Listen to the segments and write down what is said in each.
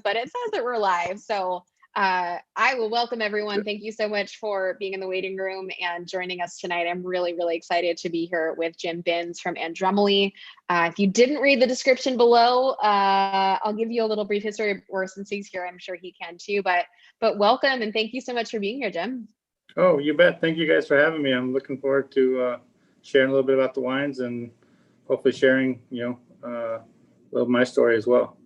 but it says that we're live. So I will welcome everyone. Thank you so much for being in the waiting room and joining us tonight. I'm really, really excited to be here with Jim Binns from Andremily. If you didn't read the description below, I'll give you a little brief history, or since he's here, I'm sure he can too. But welcome and thank you so much for being here, Jim. Oh, you bet. Thank you guys for having me. I'm looking forward to sharing a little bit about the wines and hopefully sharing, a little of my story as well.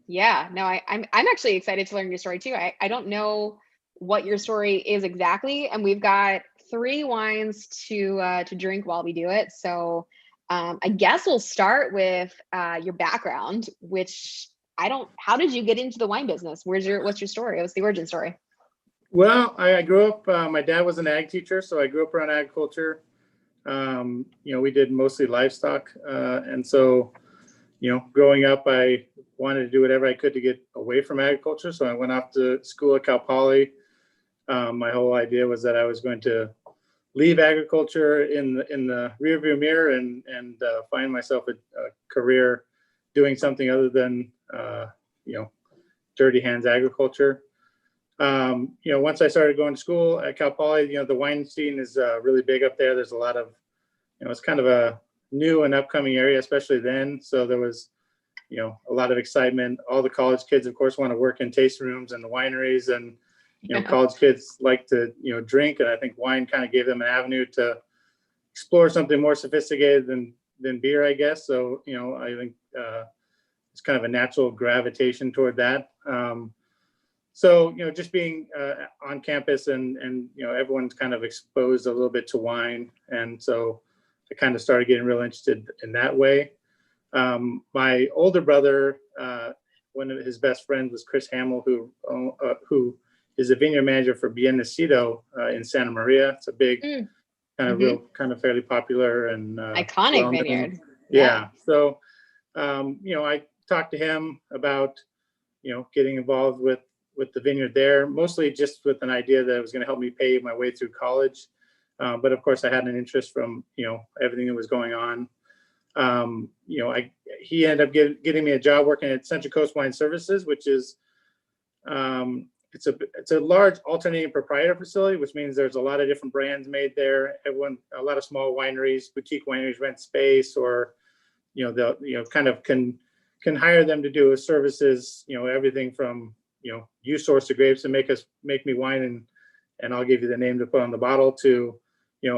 Yeah, no, I'm actually excited to learn your story too. I don't know what your story is exactly, and we've got 3 wines to drink while we do it. So I guess we'll start with your background, which how did you get into the wine business? What's your story? What's the origin story? Well, I grew up, my dad was an ag teacher, so I grew up around agriculture. We did mostly livestock. And so, growing up, I wanted to do whatever I could to get away from agriculture. So I went off to school at Cal Poly. My whole idea was that I was going to leave agriculture in the rearview mirror and find myself a career doing something other than, dirty hands agriculture. Once I started going to school at Cal Poly, the wine scene is really big up there. There's a lot of, it's kind of a new and upcoming area, especially then. So there was, a lot of excitement. All the college kids, of course, want to work in tasting rooms and the wineries, and, college kids like to, drink. And I think wine kind of gave them an avenue to explore something more sophisticated than beer, I guess. So, I think it's kind of a natural gravitation toward that. So, just being on campus and everyone's kind of exposed a little bit to wine. And so I kind of started getting real interested in that way. My older brother, one of his best friends was Chris Hamill, who is a vineyard manager for Bien Nacido in Santa Maria. It's a big, kind of fairly popular and iconic vineyard. Yeah. So, I talked to him about, getting involved with the vineyard there, mostly just with an idea that it was going to help me pay my way through college. But of course I had an interest from, everything that was going on. He ended up getting me a job working at Central Coast Wine Services, which is, it's a large alternating proprietor facility, which means there's a lot of different brands made there. A lot of small wineries, boutique wineries rent space, or, they'll, kind of can hire them to do services, everything from, you source the grapes and make me wine and I'll give you the name to put on the bottle, to,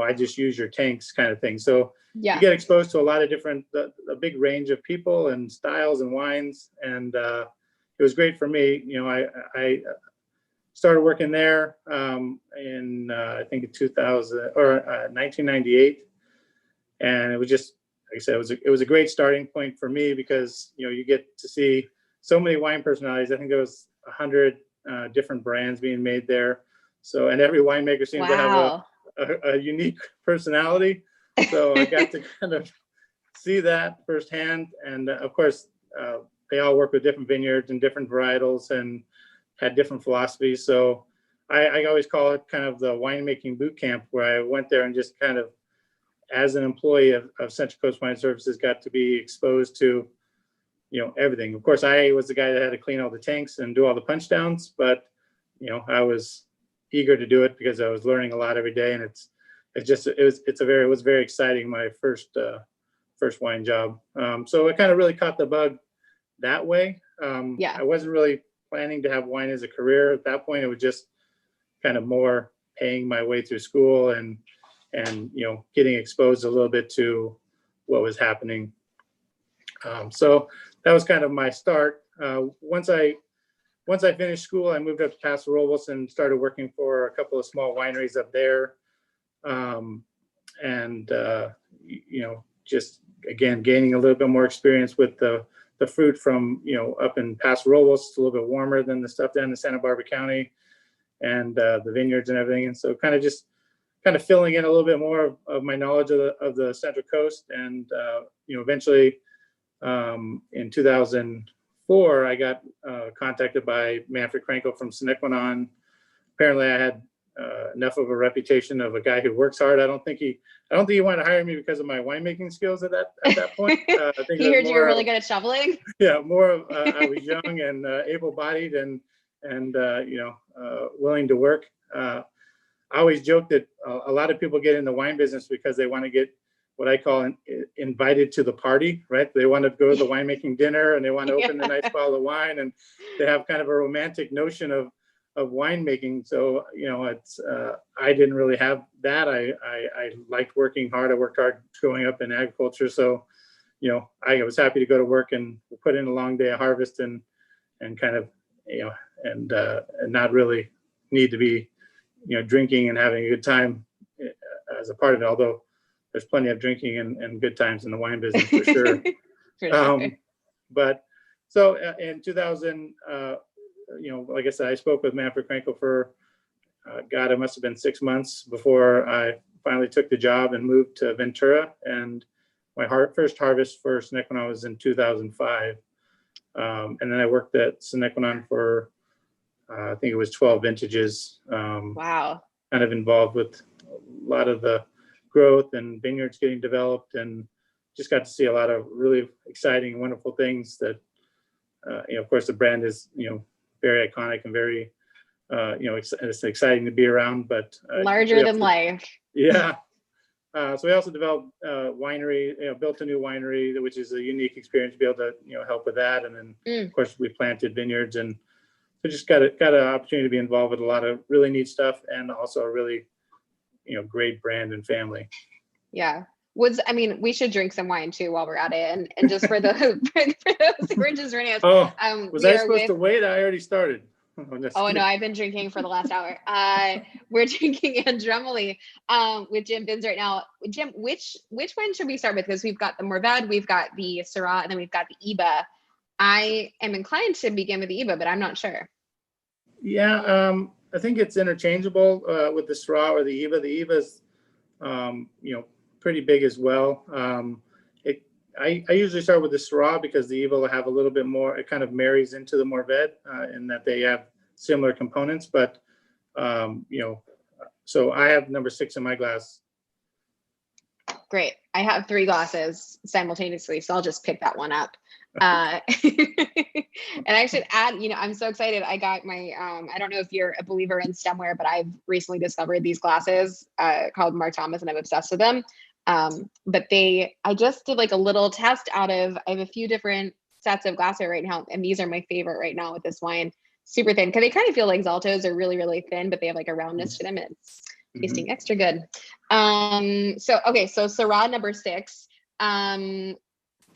I just use your tanks kind of thing. So you get exposed to a lot of different, a big range of people and styles and wines. And it was great for me. I started working there in, I think in 1998. And it was just, like I said, it was a great starting point for me because, you get to see so many wine personalities. I think there was 100 different brands being made there. So, and every winemaker seems to have a unique personality. So I got to kind of see that firsthand. And of course, they all work with different vineyards and different varietals and had different philosophies. So I always call it kind of the winemaking boot camp, where I went there and just kind of, as an employee of Central Coast Wine Services, got to be exposed to, everything. Of course, I was the guy that had to clean all the tanks and do all the punch downs, but, I was eager to do it because I was learning a lot every day. And it was very exciting. My first wine job. So I kind of really caught the bug that way. I wasn't really planning to have wine as a career at that point. It was just kind of more paying my way through school and getting exposed a little bit to what was happening. So that was kind of my start. Once I finished school, I moved up to Paso Robles and started working for a couple of small wineries up there. Just again, gaining a little bit more experience with the fruit from, up in Paso Robles. It's a little bit warmer than the stuff down in Santa Barbara County, and the vineyards and everything. And so kind of filling in a little bit more of my knowledge of the Central Coast. And, eventually in 2004, I got contacted by Manfred Krenkel from Sine Qua. Apparently I had enough of a reputation of a guy who works hard. I don't think he wanted to hire me because of my winemaking skills at that point. I think he heard you were really good at shoveling. Yeah, more of I was young and able-bodied and willing to work. I always joke that a lot of people get in the wine business because they want to get what I call invited to the party, right? They want to go to the winemaking dinner and they want to open a nice bottle of wine, and they have kind of a romantic notion of winemaking. So, it's I didn't really have that. I liked working hard. I worked hard growing up in agriculture. So, I was happy to go to work and put in a long day of harvest and kind of, and not really need to be, drinking and having a good time as a part of it. Although there's plenty of drinking and good times in the wine business for sure. For sure. But so in 2000, like I said, I spoke with Manfred Krenkel for, it must have been 6 months before I finally took the job and moved to Ventura. And my first harvest for Sine Qua was in 2005. And then I worked at Sine Qua for, I think it was 12 vintages. Wow. Kind of involved with a lot of the growth and vineyards getting developed, and just got to see a lot of really exciting, wonderful things that, of course, the brand is, very iconic and very, it's exciting to be around, but larger than life. Yeah. So we also developed winery, built a new winery, which is a unique experience to be able to, help with that. And then, of course, we planted vineyards, and so just got an opportunity to be involved with a lot of really neat stuff, and also a really, great brand and family. Yeah. We should drink some wine too while we're at it. And just for those who are just joining us. Oh, was I supposed to wait? I already started. Oh no, I've been drinking for the last hour. We're drinking Andremily with Jim Binns right now. Jim, which one should we start with? Because we've got the Mourvedre, we've got the Syrah, and then we've got the Iba. I am inclined to begin with the Iba, but I'm not sure. Yeah, I think it's interchangeable with the Syrah or the Iba. The Iba's, pretty big as well. I usually start with the Syrah because the Iba will have a little bit more. It kind of marries into the Mourvedre in that they have similar components. But so I have number 6 in my glass. Great. I have 3 glasses simultaneously, so I'll just pick that one up. And I should add, I'm so excited. I got my, I don't know if you're a believer in Stemware, but I've recently discovered these glasses called Mark Thomas, and I'm obsessed with them. But I just did like a little test I have a few different sets of glassware right now, and these are my favorite right now with this wine. Super thin, because they kind of feel like Zaltos are really, really thin, but they have like a roundness to them, and it's tasting extra good. So Syrah number 6.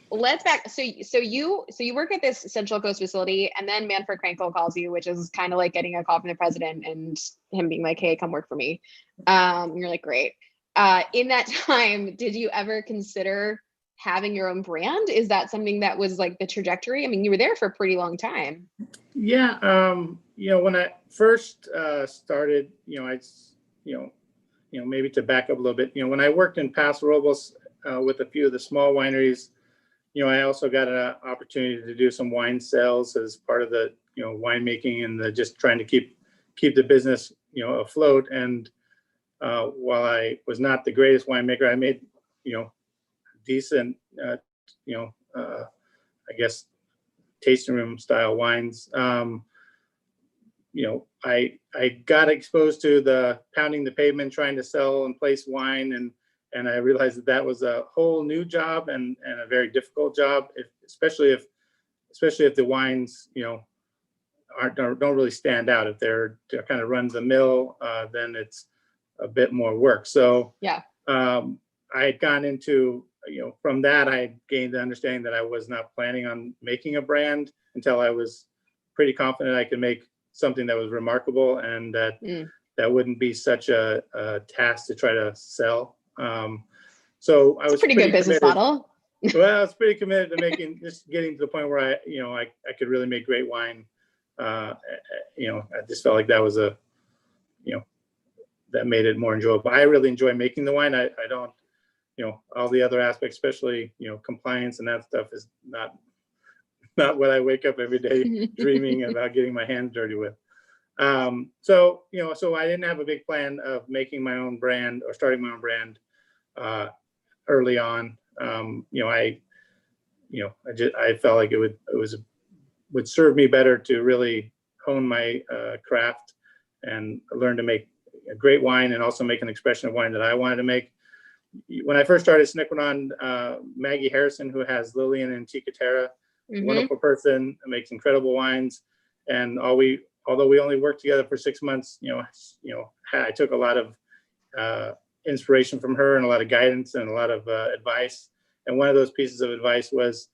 Let's back. So you work at this Central Coast facility, and then Manfred Krenkel calls you, which is kind of like getting a call from the president and him being like, "Hey, come work for me." You're like, "Great." In that time, did you ever consider having your own brand? Is that something that was like the trajectory? I mean, you were there for a pretty long time. Yeah. When I first started, maybe to back up a little bit, when I worked in Paso Robles with a few of the small wineries, I also got an opportunity to do some wine sales as part of the, winemaking and just trying to keep the business, afloat. And while I was not the greatest winemaker, I made, decent, I guess, tasting room style wines. I got exposed to the pounding the pavement, trying to sell and place wine, and I realized that was a whole new job and a very difficult job, especially if the wines, don't really stand out. If they're kind of run the mill, then it's a bit more work. So yeah, I had gone into, from that, I gained the understanding that I was not planning on making a brand until I was pretty confident I could make something that was remarkable and that wouldn't be such a task to try to sell. So I was pretty good business model. Well, I was pretty committed to just getting to the point where I could really make great wine. I just felt like that was that made it more enjoyable. I really enjoy making the wine. I don't, all the other aspects, especially, compliance and that stuff is not what I wake up every day dreaming about getting my hands dirty with. So, so I didn't have a big plan of making my own brand or starting my own brand early on. I felt like would serve me better to really hone my craft and learn to make a great wine and also make an expression of wine that I wanted to make. When I first started Sine Qua, Maggie Harrison, who has Lillian and Chicotera, wonderful person, makes incredible wines. And although we only worked together for 6 months, I took a lot of inspiration from her and a lot of guidance and a lot of advice. And one of those pieces of advice was,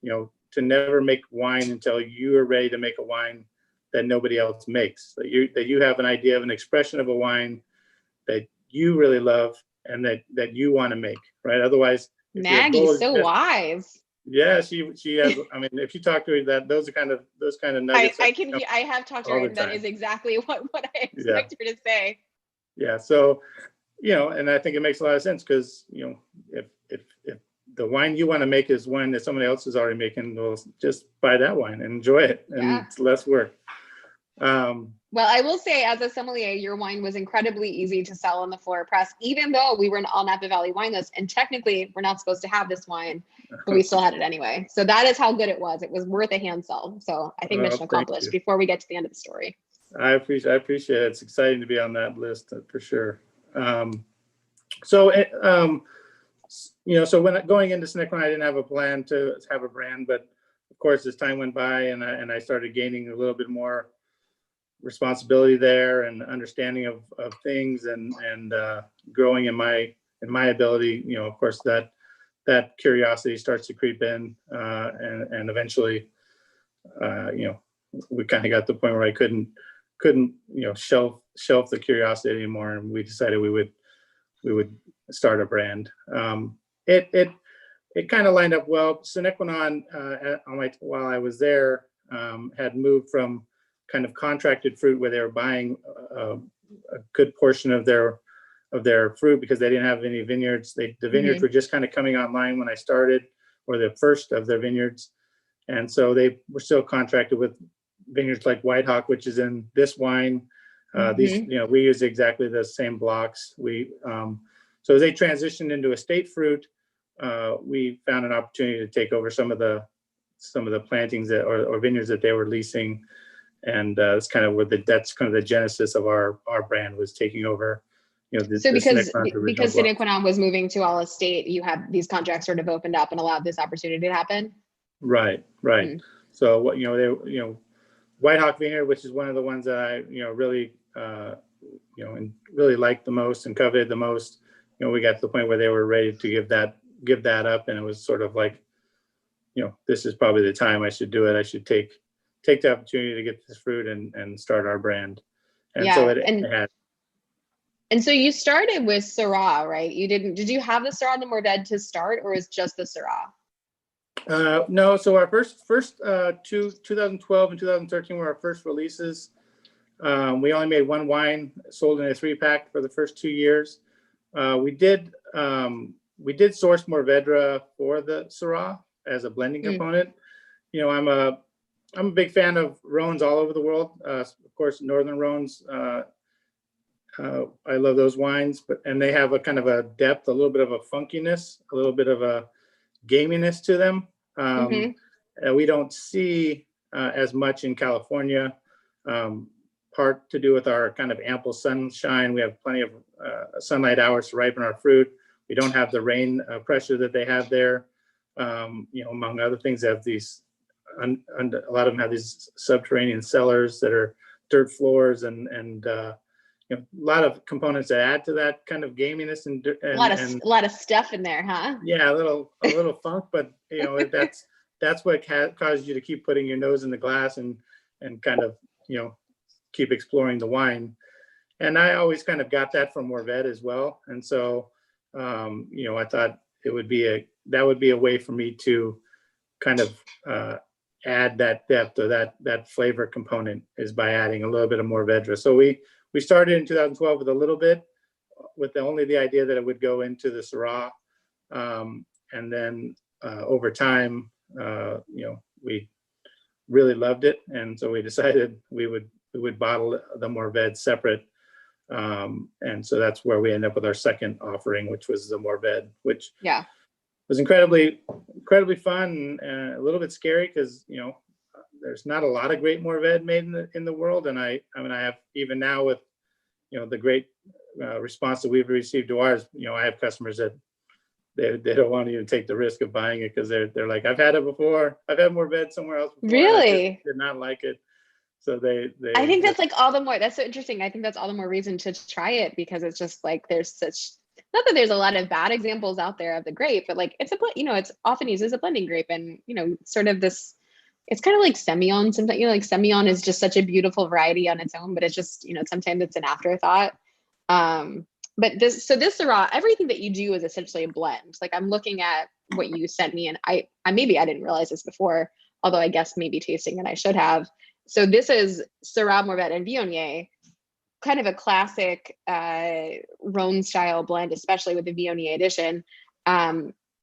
to never make wine until you are ready to make a wine that nobody else makes. That you have an idea of an expression of a wine that you really love and that you want to make, right? Otherwise, Maggie's so wise. Yeah, she has. I mean, if you talk to her, those kind of nuggets. I have talked to her, and that is exactly what I expect her to say. Yeah. So, and I think it makes a lot of sense because if the wine you want to make is one that somebody else is already making, well, just buy that wine and enjoy it, and it's less work. Well, I will say, as a sommelier, your wine was incredibly easy to sell on the floor press, even though we were an all Napa Valley wine list, and technically we're not supposed to have this wine, but we still had it anyway. So that is how good it was. It was worth a hand sell. So I think mission accomplished before we get to the end of the story. I appreciate it. It's exciting to be on that list for sure. So when going into Sine Qua, I didn't have a plan to have a brand, but of course, as time went by and I started gaining a little bit more responsibility there and understanding of things and growing in my ability, of course that curiosity starts to creep in, and eventually, we kind of got to the point where I couldn't shelf the curiosity anymore, and we decided we would start a brand. It kind of lined up well. Sine Qua, while I was there, had moved from kind of contracted fruit where they were buying a good portion of their fruit because they didn't have any vineyards. The vineyards were just kind of coming online when I started, or the first of their vineyards. And so they were still contracted with vineyards like White Hawk, which is in this wine. These, we use exactly the same blocks. So as they transitioned into estate fruit, we found an opportunity to take over some of the plantings or vineyards that they were leasing. And that's kind of the genesis of our brand, was taking over. Because Sine Qua was moving to all estate, you had these contracts sort of opened up and allowed this opportunity to happen. Right. So White Hawk Vineyard, which is one of the ones that I really really liked the most and coveted the most. We got to the point where they were ready to give that up, and it was sort of like, this is probably the time I should do it. I should take the opportunity to get this fruit and start our brand. And so it had. And so you started with Syrah, right? Did you have the Syrah and the Mourvedre to start, or is just the Syrah? No. So our first 2012 and 2013 were our first releases. We only made one wine, sold in a 3-pack for the first 2 years. We did source Mourvedre for the Syrah as a blending component. I'm a big fan of Rhones all over the world. Of course, Northern Rhones. I love those wines, and they have a kind of a depth, a little bit of a funkiness, a little bit of a gaminess to them. We don't see as much in California. Part to do with our kind of ample sunshine. We have plenty of sunlight hours to ripen our fruit. We don't have the rain pressure that they have there. Among other things, they have these. A lot of them have these subterranean cellars that are dirt floors, and a lot of components that add to that kind of gaminess and a lot of stuff in there, huh? Yeah, a little funk, but that's what causes you to keep putting your nose in the glass and kind of keep exploring the wine. And I always kind of got that from Mourvedre as well, and so I thought that would be a way for me to kind of add that depth or that flavor component, is by adding a little bit of Mourvedre. So we started in 2012 with a little bit, with only the idea that it would go into the Syrah, and then over time, we really loved it, and so we decided we would would bottle the Mourvedre separate. And so that's where we end up with our second offering, which was the Mourvedre, which was incredibly fun and a little bit scary because, you know, there's not a lot of great Mourvedre made in the world. And I mean, I have, even now with, you know, the great response that we've received to ours, you know, I have customers that they don't want to even take the risk of buying it because they're like, I've had it before. I've had Mourvedre somewhere else before. Really? I did not like it. So they I think that's like all the more, that's so interesting. I think that's all the more reason to try it, because it's just like, there's such, not that there's a lot of bad examples out there of the grape, but like it's you know, it's often used as a blending grape, and, you know, sort of this, it's kind of like Semillon sometimes, you know, like Semillon is just such a beautiful variety on its own, but it's just, you know, sometimes it's an afterthought. But this Syrah, everything that you do is essentially a blend. Like I'm looking at what you sent me, and I maybe I didn't realize this before, although I guess maybe tasting it I should have. So this is Syrah, Mourvedre, and Viognier, kind of a classic Rhone style blend, especially with the Viognier edition.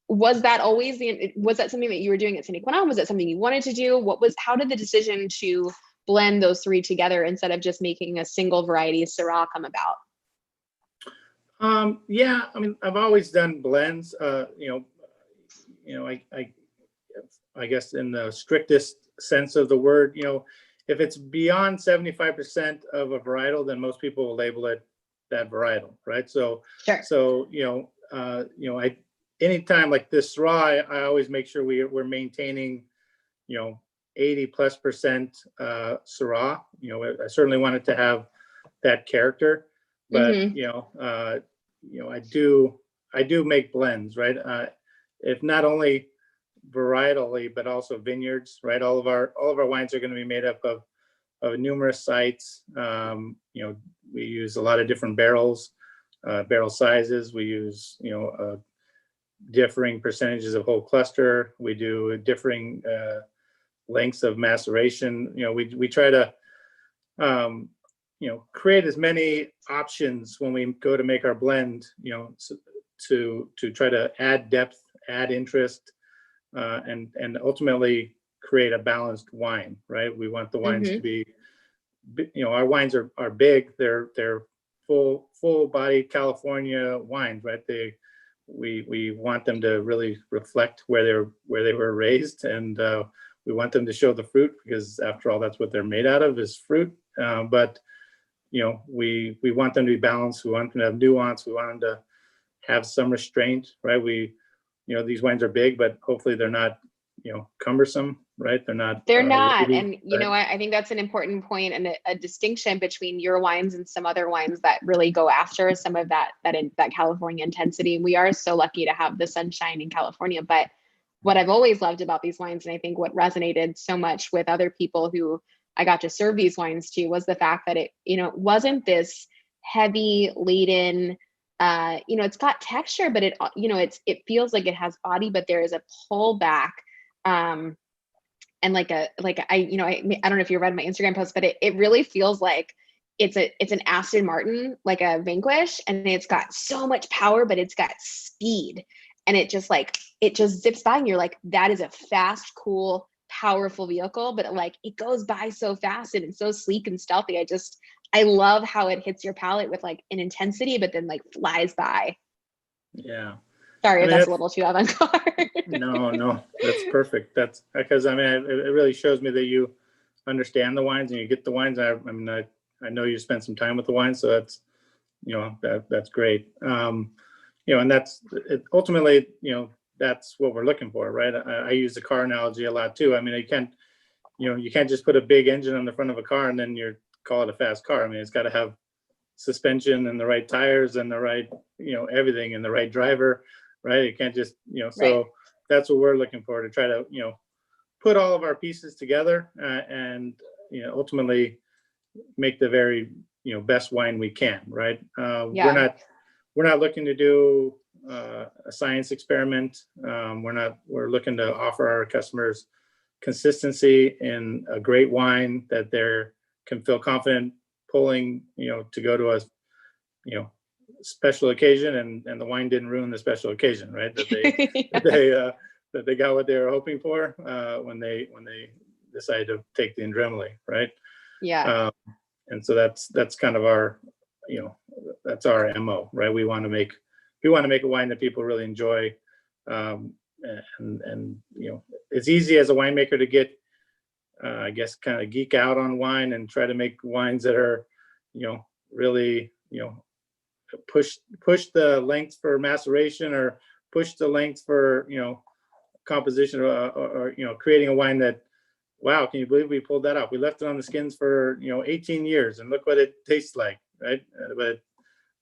Was that always was that something that you were doing at Sine Qua? Was that something you wanted to do? How did the decision to blend those three together instead of just making a single variety Syrah come about? Yeah, I mean, I've always done blends. You know, I guess in the strictest sense of the word, you know, if it's beyond 75% of a varietal, then most people will label it that varietal, right? So, sure. So you know, anytime like this Syrah, I always make sure we're maintaining, you know, 80+% Syrah. You know, I certainly wanted to have that character, but you know, I do make blends, right? If not only varietally, but also vineyards, right? All of our wines are going to be made up of numerous sites. You know, we use a lot of different barrels, barrel sizes. We use, you know, differing percentages of whole cluster. We do differing lengths of maceration. You know, we try to you know, create as many options when we go to make our blend, you know, to try to add depth, add interest, and ultimately create a balanced wine, right? We want the wines to be, you know, our wines are big. They're full bodied California wines, right? We want them to really reflect where they were raised, and we want them to show the fruit, because after all, that's what they're made out of, is fruit. But you know, we want them to be balanced. We want them to have nuance. We want them to have some restraint, right? You know, these wines are big, but hopefully they're not, you know, cumbersome, right? They're not. And you know, I think that's an important point, and a distinction between your wines and some other wines that really go after some of that California intensity. We are so lucky to have the sunshine in California, but what I've always loved about these wines, and I think what resonated so much with other people who I got to serve these wines to, was the fact that it, you know, it wasn't this heavy laden, you know, it's got texture, but it, you know, it feels like it has body, but there is a pull back, and I don't know if you read my Instagram post, but it really feels like it's an Aston Martin, like a Vanquish, and it's got so much power, but it's got speed, and it just zips by, and you're like, that is a fast, cool, powerful vehicle, but it goes by so fast, and it's so sleek and stealthy. I love how it hits your palate with like an intensity, but then like flies by. Yeah. Sorry if that's a little too avant-garde. No, that's perfect. That's because, I mean, it really shows me that you understand the wines and you get the wines. I know you spent some time with the wines, so that's, you know, that's great. You know, and that's ultimately, you know, that's what we're looking for, right? I use the car analogy a lot too. I mean, you can't just put a big engine on the front of a car and then call it a fast car. I mean, it's got to have suspension and the right tires and the right, you know, everything, and the right driver, right? You can't just, you know, so that's what we're looking for, to try to, you know, put all of our pieces together and, you know, ultimately make the very, you know, best wine we can, right? We're not looking to do a science experiment. We're looking to offer our customers consistency in a great wine that they can feel confident pulling, you know, to go to a, you know, special occasion, and the wine didn't ruin the special occasion, right? That they got what they were hoping for when they decided to take the Andremily, right? Yeah. and so that's kind of our, that's our MO, right? We want to make a wine that people really enjoy. And it's easy as a winemaker to get, I guess, kind of geek out on wine and try to make wines that are, really, push the length for maceration, or push the length for, composition, or creating a wine that, wow, can you believe we pulled that off? We left it on the skins for 18 years, and look what it tastes like, right?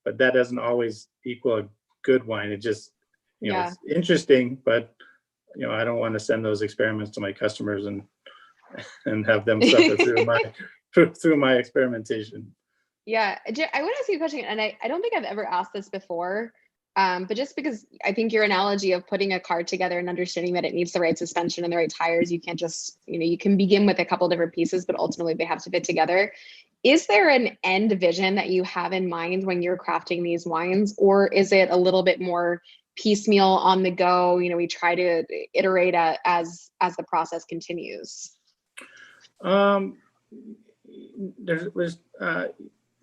But that doesn't always equal a good wine. It just, it's interesting, but I don't want to send those experiments to my customers and have them suffer through my experimentation. Yeah, I want to ask you a question, and I don't think I've ever asked this before, but just because I think your analogy of putting a car together and understanding that it needs the right suspension and the right tires, you can't just, you can begin with a couple different pieces, but ultimately they have to fit together. Is there an end vision that you have in mind when you're crafting these wines, or is it a little bit more piecemeal, on the go? We try to iterate as the process continues.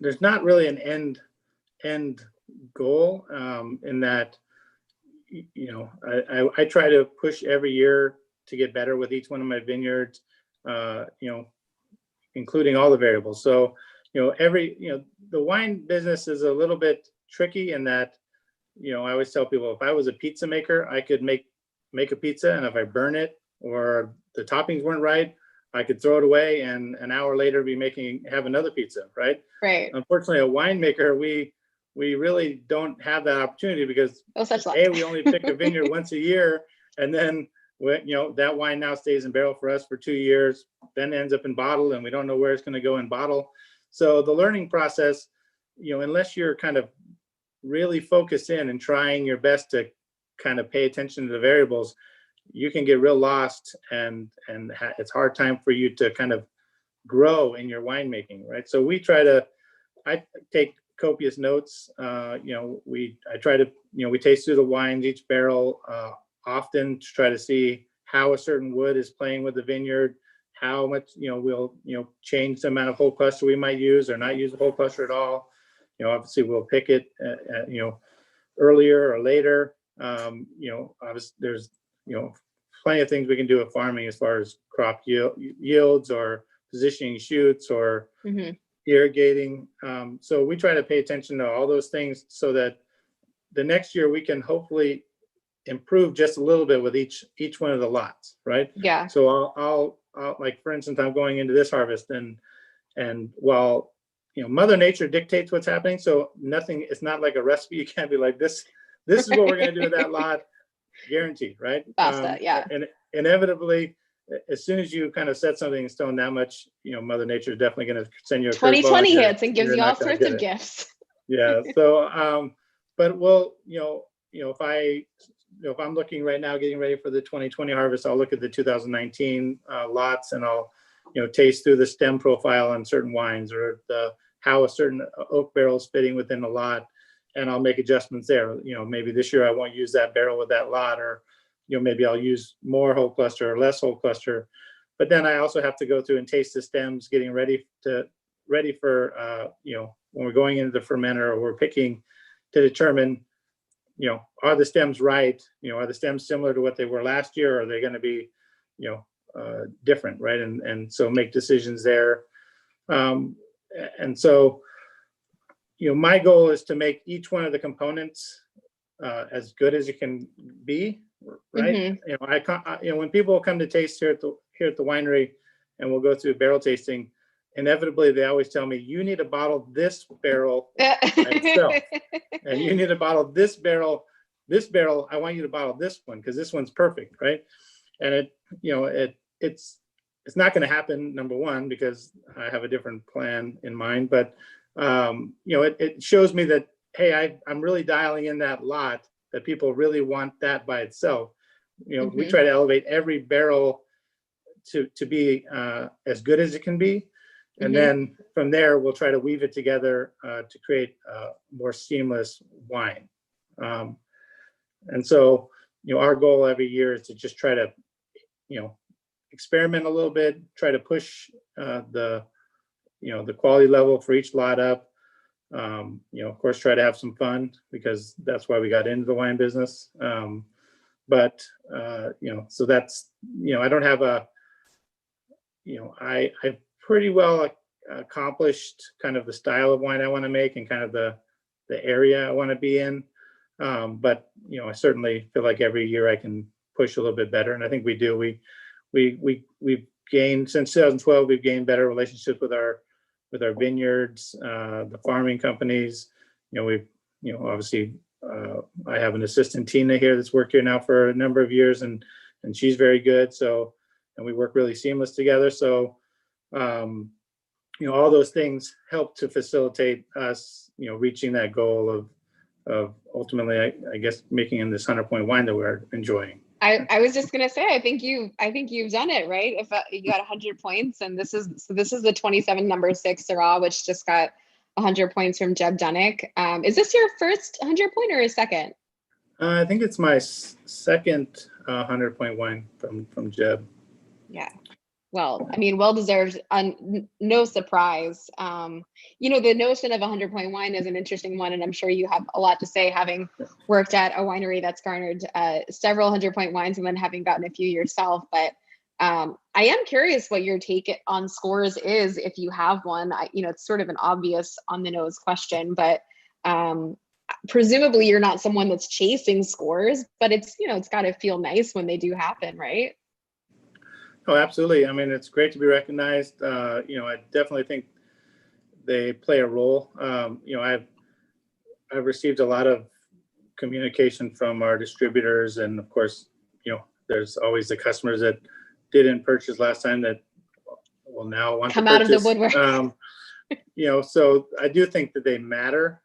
There's not really an end goal, in that, I try to push every year to get better with each one of my vineyards, including all the variables. So, the wine business is a little bit tricky in that, I always tell people, if I was a pizza maker, I could make a pizza, and if I burn it or the toppings weren't right, I could throw it away and an hour later have another pizza, right? Right. Unfortunately, a winemaker, we really don't have that opportunity, because we only pick a vineyard once a year, and then that wine now stays in barrel for us for 2 years, then ends up in bottle, and we don't know where it's going to go in bottle. So the learning process, unless you're kind of really focused in and trying your best to kind of pay attention to the variables, you can get real lost, and it's hard time for you to kind of grow in your winemaking, right? So I take copious notes. I try to, we taste through the wines, each barrel, often, to try to see how a certain wood is playing with the vineyard, how much, we'll, change the amount of whole cluster we might use, or not use the whole cluster at all. Obviously we'll pick it, earlier or later. Obviously there's, plenty of things we can do with farming as far as crop yields, or positioning shoots, or irrigating. So we try to pay attention to all those things, so that the next year we can hopefully improve just a little bit with each one of the lots, right? Yeah. So I'll like, for instance, I'm going into this harvest, and while Mother Nature dictates what's happening, so it's not like a recipe. You can't be like, this is what we're going to do with that lot, guaranteed, right? Basta, yeah. And inevitably, as soon as you kind of set something in stone that much, Mother Nature is definitely going to send you a 2020 hits and gives you all sorts of gifts. Yeah. So, but we'll, if I'm looking right now, getting ready for the 2020 harvest, I'll look at the 2019 lots, and I'll, taste through the stem profile on certain wines, or how a certain oak barrel is fitting within the lot, and I'll make adjustments there. Maybe this year I won't use that barrel with that lot, or maybe I'll use more whole cluster or less whole cluster. But then I also have to go through and taste the stems, getting ready for when we're going into the fermenter, or we're picking, to determine, are the stems right? Are the stems similar to what they were last year? Or are they going to be, different, right? And so make decisions there. And so, my goal is to make each one of the components as good as it can be, right? When people come to taste here at the winery, and we'll go through barrel tasting, inevitably they always tell me, you need to bottle this barrel by itself, and you need to bottle this barrel. I want you to bottle this one, because this one's perfect, right? And it's not going to happen, number one, because I have a different plan in mind. But it shows me that, hey, I'm really dialing in that lot, that people really want that by itself. We try to elevate every barrel to be as good as it can be. And then from there, we'll try to weave it together to create a more seamless wine. And so, our goal every year is to just try to, experiment a little bit, try to push the the quality level for each lot up. Of course, try to have some fun because that's why we got into the wine business. So that's, I don't have I've pretty well accomplished kind of the style of wine I want to make and kind of the area I want to be in. But I certainly feel like every year I can push a little bit better. And I think we do. We've gained, since 2012, we've gained better relationships with our vineyards, the farming companies. Obviously, I have an assistant, Tina, here that's worked here now for a number of years, and she's very good. So, and we work really seamless together. So, all those things help to facilitate us, reaching that goal of ultimately, I guess, making in this 100-point wine that we're enjoying. I was just gonna say, I think you've done it, right? If you got 100 points, and this is the 27 number 6 Syrah, which just got 100 points from Jeb Dunnuck. Is this your first 100-point or a second? I think it's my second 100-point wine from Jeb. Yeah. Well, I mean, well-deserved, no surprise. The notion of 100-point wine is an interesting one, and I'm sure you have a lot to say, having worked at a winery that's garnered several 100-point wines and then having gotten a few yourself. But I am curious what your take on scores is, if you have one. It's sort of an obvious on-the-nose question, but presumably you're not someone that's chasing scores, but it's got to feel nice when they do happen, right? Oh, absolutely. I mean, it's great to be recognized. I definitely think they play a role. I've received a lot of communication from our distributors, and of course, there's always the customers that didn't purchase last time that will now want come to out purchase. Of the woodwork. So I do think that they matter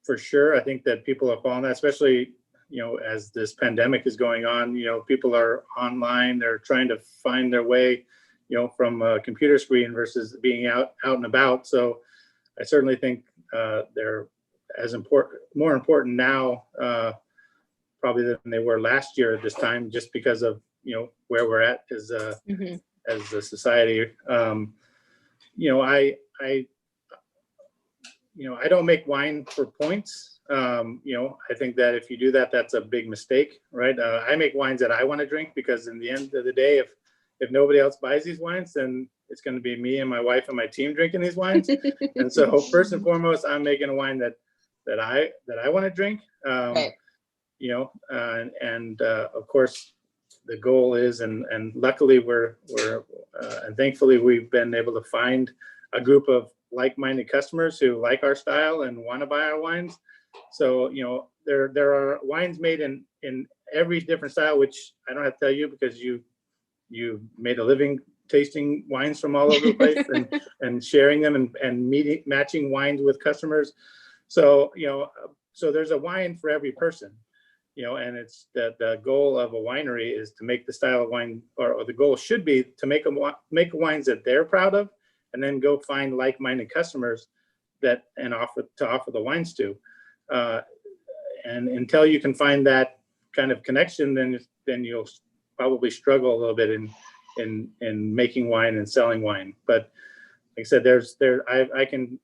for sure. I think that people are following that, especially as this pandemic is going on. People are online, they're trying to find their way, from a computer screen versus being out and about. So I certainly think they're more important now, probably than they were last year at this time, just because of, where we're at as as a society. I don't make wine for points. I think that if you do that, that's a big mistake, right? I make wines that I want to drink, because in the end of the day, if nobody else buys these wines, then it's going to be me and my wife and my team drinking these wines. And so first and foremost, I'm making a wine that I want to drink. Right. Of course, the goal is, and luckily we're and thankfully we've been able to find a group of like-minded customers who like our style and want to buy our wines. So, there are wines made in every different style, which I don't have to tell you, because you made a living tasting wines from all over the place and sharing them and matching wines with customers. So, so there's a wine for every person, and it's the goal of a winery is to make the style of wine, or the goal should be to make wines that they're proud of, and then go find like-minded customers and offer the wines to. And until you can find that kind of connection, then you'll probably struggle a little bit in making wine and selling wine. But like I said, I can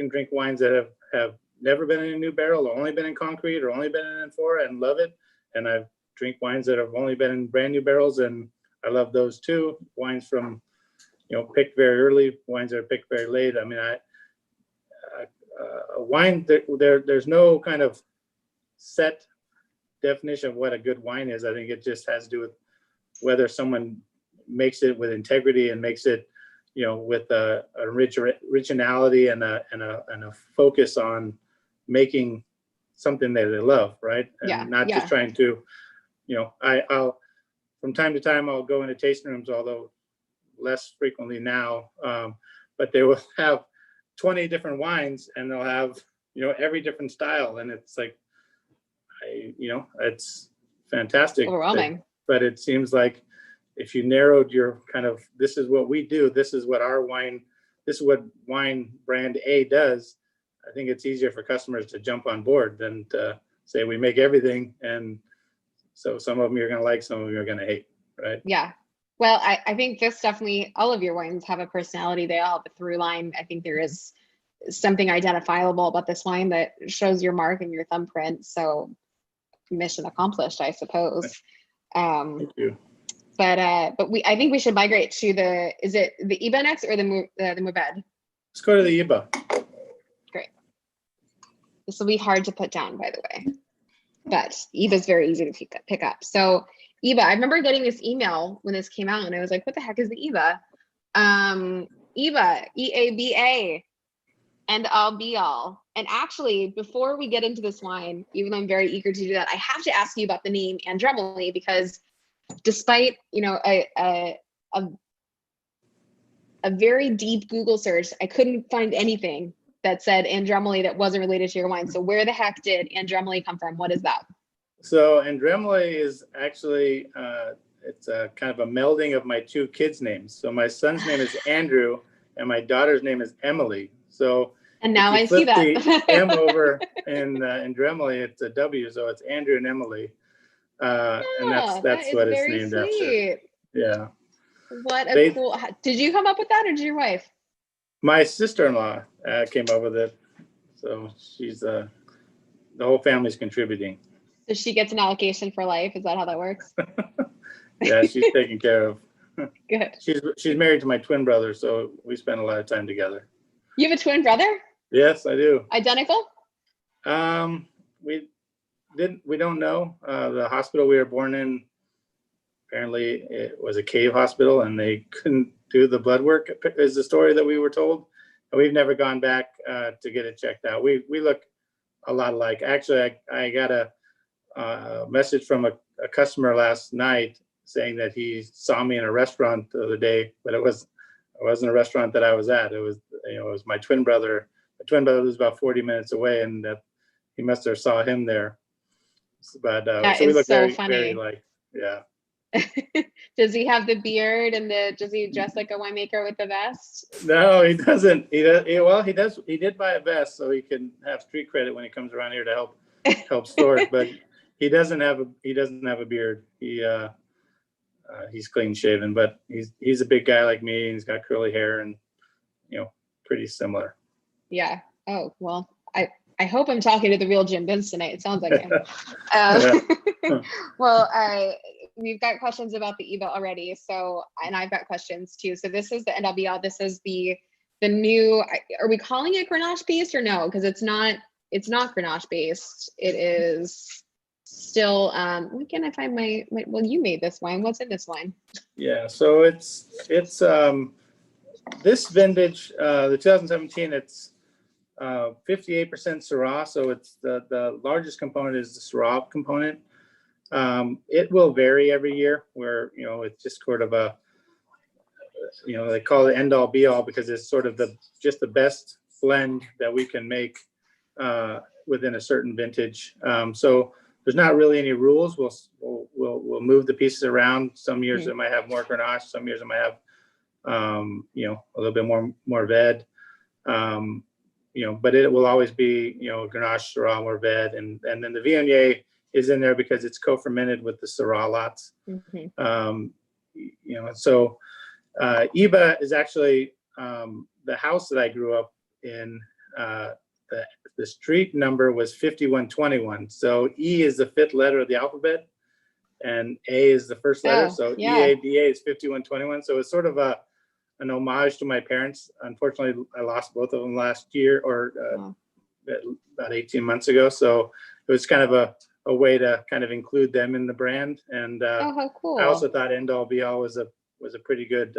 drink wines that have never been in a new barrel, or only been in concrete, or only been in amphora, and love it. And I drink wines that have only been in brand new barrels, and I love those too. Wines from picked very early, wines that are picked very late. I mean, a wine, there's no kind of set definition of what a good wine is. I think it just has to do with whether someone makes it with integrity and makes it, with a originality and a focus on making something that they love, right? And not just trying to, I'll from time to time I'll go into tasting rooms, although less frequently now, but they will have 20 different wines, and they'll have every different style, and it's like, it's fantastic. Overwhelming. But it seems like if you narrowed your kind of, this is what we do, this is what wine brand A does, I think it's easier for customers to jump on board than to say we make everything, and so some of them you're going to like, some of them you're going to hate, right? Yeah. Well, I think this definitely, all of your wines have a personality. They all have a through line. I think there is something identifiable about this wine that shows your mark and your thumbprint. So mission accomplished, I suppose. Thank you. But I think we should migrate to is it the Iba next or the Mourvedre? Let's go to the Iba. Great. This will be hard to put down, by the way, but Iba is very easy to pick up. So Iba, I remember getting this email when this came out and I was like, what the heck is the Iba? Iba, EABA, end all be all. And actually, before we get into this wine, even though I'm very eager to do that, I have to ask you about the name Andremily, because despite, you know, a very deep Google search, I couldn't find anything that said Andremily that wasn't related to your wine. So where the heck did Andremily come from? What is that? So Andremily is actually, it's a kind of a melding of my two kids' names. So my son's name is Andrew and my daughter's name is Emily. So and now I see that. The M over in Andremily, it's a W, so it's Andrew and Emily. And that's what it's named sweet. after. Yeah. What a cool, did you come up with that or did your wife? My sister-in-law came up with it. So she's, the whole family's contributing. So she gets an allocation for life. Is that how that works? Yeah, she's taken care of. Good. She's married to my twin brother, so we spend a lot of time together. You have a twin brother? Yes, I do. Identical? We don't know. The hospital we were born in, apparently it was a cave hospital and they couldn't do the blood work, is the story that we were told. And we've never gone back to get it checked out. We look a lot alike. Actually, I got a message from a customer last night saying that he saw me in a restaurant the other day, but it wasn't a restaurant that I was at. It was, it was my twin brother. My twin brother was about 40 minutes away, and that he must have saw him there. But so we look so funny. Very like, yeah. Does he have the beard and does he dress like a winemaker with the vest? No, he doesn't. Well, he does. He did buy a vest so he can have street credit when he comes around here to help store it. But he doesn't have a beard. He's clean shaven, but he's a big guy like me. And he's got curly hair and pretty similar. Yeah. Oh well, I hope I'm talking to the real Jim Binns tonight. It sounds like him. Well, we've got questions about the Iba already. So, and I've got questions too. So this is the end all be all. This is the new, are we calling it Grenache based or no? Because it's not Grenache based. It is still, where can I find my, well, you made this wine. What's in this wine? Yeah. So it's this vintage, the 2017, it's 58% Syrah. So it's the largest component is the Syrah component. It will vary every year where, it's just sort of a, they call it end all be all because it's sort of just the best blend that we can make within a certain vintage. So there's not really any rules. We'll move the pieces around. Some years it might have more Grenache. Some years it might have, a little bit more Mourvedre. But it will always be, Grenache, Syrah, Mourvedre, and then the Viognier is in there because it's co-fermented with the Syrah lots. So Iba is actually the house that I grew up in. The street number was 5121. So E is the fifth letter of the alphabet, and A is the first letter. So EABA is 5121. So it's sort of an homage to my parents. Unfortunately, I lost both of them last year or about 18 months ago. So it was kind of a way to kind of include them in the brand. And how cool. I also thought end all be all was a pretty good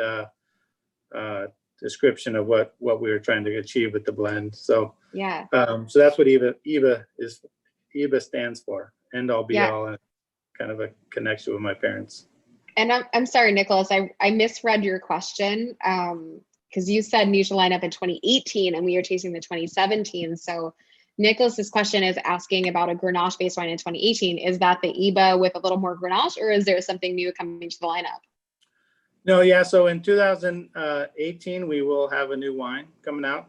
description of what we were trying to achieve with the blend. So yeah. So that's what Iba stands for. End all be all, and kind of a connection with my parents. And I'm sorry, Nicholas, I misread your question because you said new to lineup in 2018 and we are tasting the 2017. So Nicholas's question is asking about a Grenache based wine in 2018. Is that the Iba with a little more Grenache, or is there something new coming to the lineup? No, yeah. So in 2018, we will have a new wine coming out.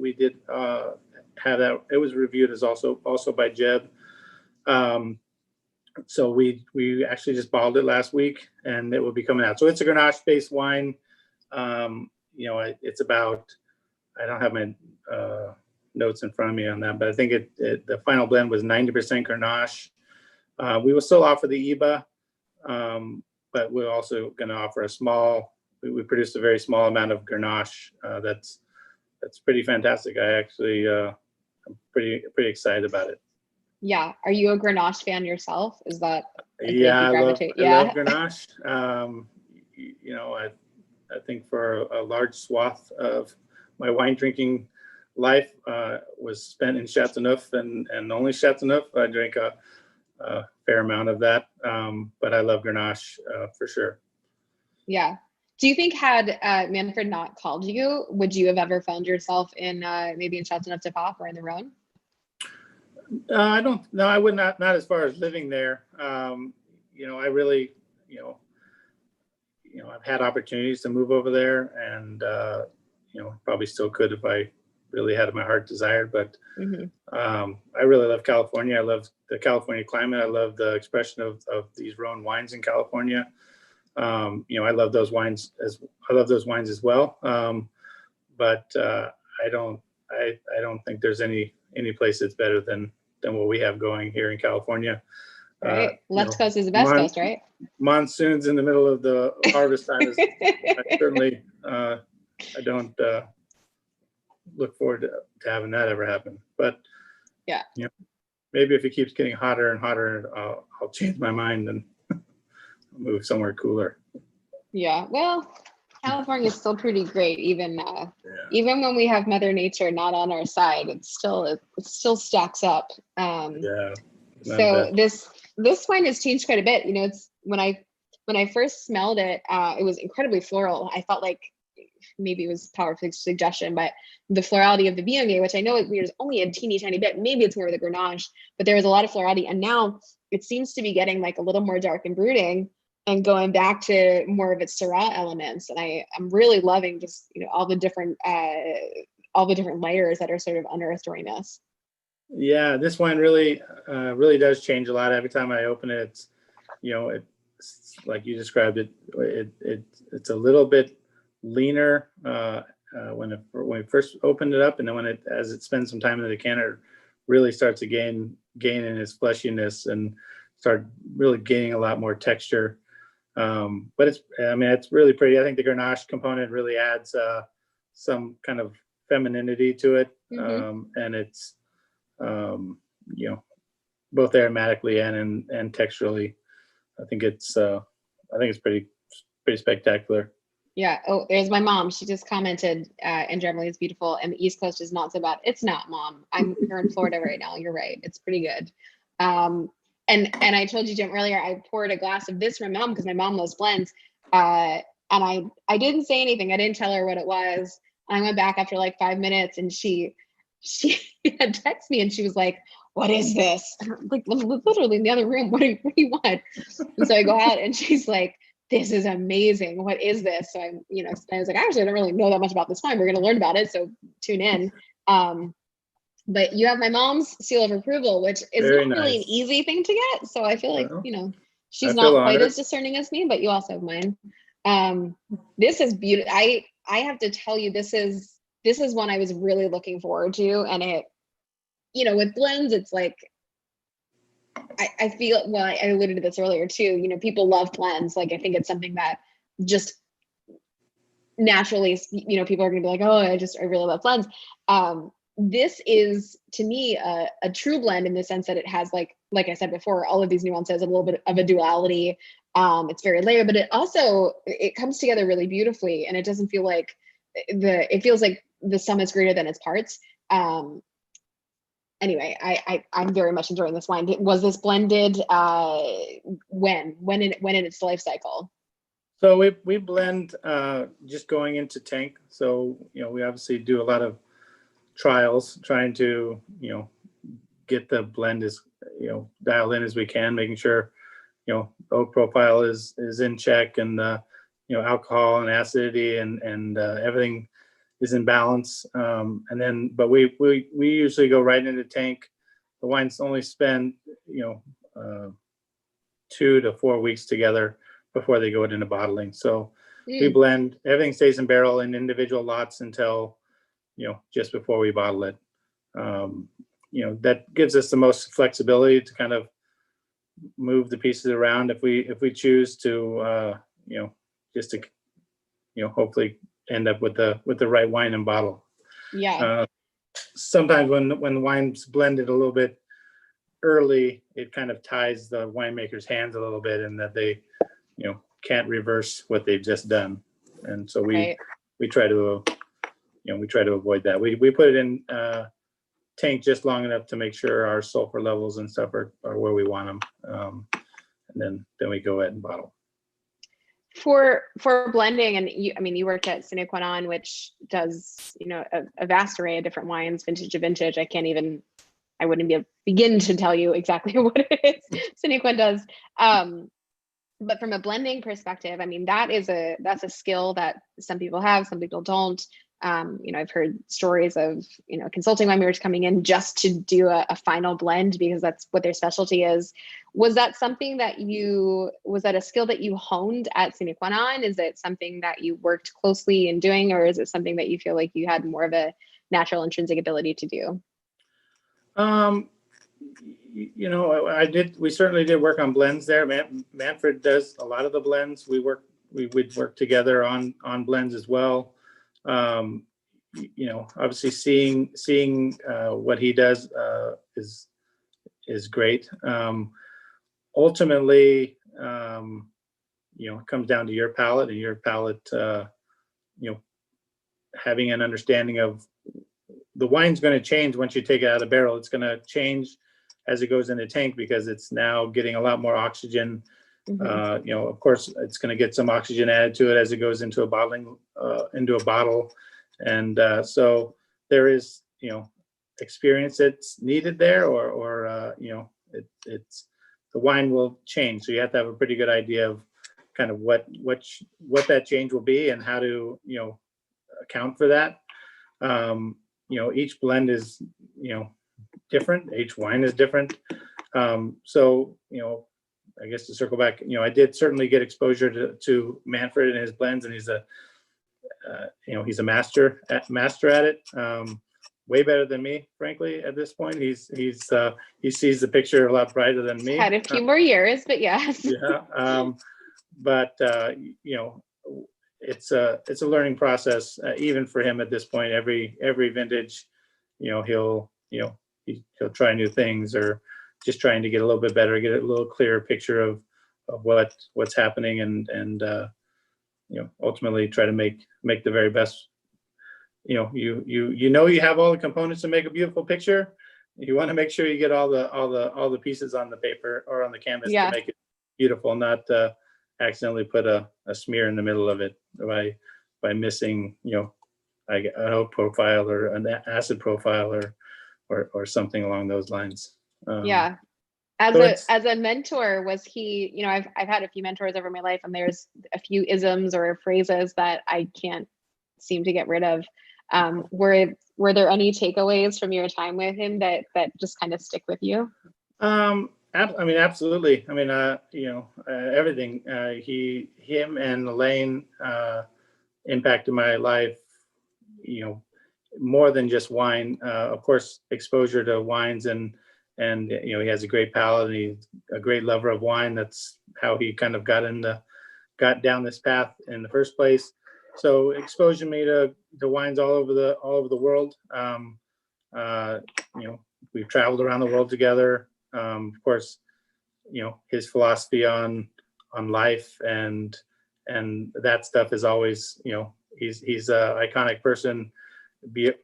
We did have that. It was reviewed as also by Jeb. So we actually just bottled it last week, and it will be coming out. So it's a Grenache based wine. It's about, I don't have my notes in front of me on that, but I think the final blend was 90% Grenache. We will still offer the IBA, but we're also going to offer we produced a very small amount of Grenache. That's pretty fantastic. I actually, I'm pretty excited about it. Yeah. Are you a Grenache fan yourself? Is that? Yeah, I love Grenache. I think for a large swath of my wine drinking life was spent in Chateauneuf and only Chateauneuf. I drink a fair amount of that, but I love Grenache for sure. Yeah. Do you think had Manfred not called you, would you have ever found yourself in maybe in Chateauneuf-du-Pape or in the Rhone? I don't. No, I would not. Not as far as living there. I really, I've had opportunities to move over there, and probably still could if I really had my heart desired. But I really love California. I love the California climate. I love the expression of these Rhone wines in California. I love those wines as well. But I don't think there's any place that's better than what we have going here in California. Right. Left coast is the best coast, right? Monsoons in the middle of the harvest time is certainly I don't look forward to having that ever happen. But yeah, maybe if it keeps getting hotter and hotter, I'll change my mind and move somewhere cooler. Yeah. Well, California is still pretty great, even when we have Mother Nature not on our side. It still stacks up. So this wine has changed quite a bit. It's when I first smelled it, it was incredibly floral. I felt like maybe it was powerful suggestion, but the florality of the Viognier, which I know is only a teeny tiny bit, maybe it's more of the Grenache, but there was a lot of florality, and now it seems to be getting like a little more dark and brooding, and going back to more of its Syrah elements. And I'm really loving just, all the different layers that are sort of unearthed during this. Yeah, this wine really does change a lot. Every time I open it, it's like you described it. It's a little bit leaner when we first opened it up, and then as it spends some time in the decanter, it really starts to gain in its fleshiness and start really gaining a lot more texture. But it's really pretty. I think the Grenache component really adds some kind of femininity to it, and it's both aromatically and texturally. I think it's pretty spectacular. Yeah. Oh, there's my mom. She just commented, Andremily is beautiful, and the East Coast is not so bad. It's not, Mom. I'm here in Florida right now. You're right. It's pretty good. And I told you, Jim, earlier, I poured a glass of this for my mom because my mom loves blends. And I didn't say anything. I didn't tell her what it was. I went back after like 5 minutes, and she had texted me, and she was like, "What is this?" And I'm like, literally in the other room. What do you want? And so I go out, and she's like, "This is amazing. What is this?" So I was like, actually, I don't really know that much about this wine. We're going to learn about it. So tune in. But you have my mom's seal of approval, which is very not really an easy thing to get. So I feel like, she's not quite as discerning as me, but you also have mine. This is beautiful. I have to tell you, this is one I was really looking forward to. And it, with blends, it's like, I feel, well, I alluded to this earlier too, people love blends. Like, I think it's something that just naturally, people are going to be like, oh, I really love blends. This is, to me, a true blend in the sense that it has, like I said before, all of these nuances, a little bit of a duality. It's very layered, but it comes together really beautifully, and it doesn't feel like it feels like the sum is greater than its parts. Anyway, I'm very much enjoying this wine. Was this blended when in its life cycle? So we blend just going into tank. So we obviously do a lot of trials, trying to get the blend as dialed in as we can, making sure oak profile is in check, and alcohol and acidity and everything is in balance. But we usually go right into tank. The wines only spend 2 to 4 weeks together before they go into bottling. So we Mm. blend, everything stays in barrel in individual lots until, just before we bottle it. That gives us the most flexibility to kind of move the pieces around if we choose to, just to, hopefully end up with the right wine and bottle. Yeah. Sometimes when the wine's blended a little bit early, it kind of ties the winemaker's hands a little bit, and that they, can't reverse what they've just done. And so we try to, avoid that. We put it in tank just long enough to make sure our sulfur levels and stuff are where we want them, and then we go ahead and bottle. For blending, and you worked at Sine Qua, which does a vast array of different wines, vintage to vintage. I wouldn't be able to begin to tell you exactly what it is Sine Qua does. But from a blending perspective, that's a skill that some people have, some people don't. I've heard stories of, consulting winemakers coming in just to do a final blend because that's what their specialty is. Was that something that was that a skill that you honed at Sine Qua? Is it something that you worked closely in doing, or is it something that you feel like you had more of a natural intrinsic ability to do? We certainly did work on blends there. Manfred does a lot of the blends. We would work together on blends as well. Obviously seeing what he does is great. Ultimately, it comes down to your palate, and your palate, having an understanding of the wine's going to change once you take it out of the barrel. It's going to change as it goes in the tank because it's now getting a lot more oxygen. Mm-hmm. Of course, it's going to get some oxygen added to it as it goes into a bottling, into a bottle. And so there is, experience that's needed there, or it's the wine will change. So you have to have a pretty good idea of kind of what that change will be and how to, account for that. Each blend is, different. Each wine is different. So, I guess to circle back, I did certainly get exposure to Manfred and his blends, and he's a master at it. Way better than me, frankly, at this point. He sees the picture a lot brighter than me. Had a few more years, but yes. Yeah. But it's a learning process, even for him at this point. Every vintage, he'll try new things, or just trying to get a little bit better, get a little clearer picture of what's happening, and ultimately try to make the very best. You have all the components to make a beautiful picture. You want to make sure you get all the pieces on the paper or on the canvas to make it beautiful, not accidentally put a smear in the middle of it by missing an oak profile or an acid profile or something along those lines. As a mentor, was he, I've had a few mentors over my life, and there's a few isms or phrases that I can't seem to get rid of. Were there any takeaways from your time with him that just kind of stick with you? Absolutely. Everything. Him and Elaine impacted my life, more than just wine. Of course, exposure to wines, and he has a great palate, and he's a great lover of wine. That's how he kind of got down this path in the first place. So exposure me to wines all over the world. We've traveled around the world together. Of course, his philosophy on life and that stuff is always, he's a iconic person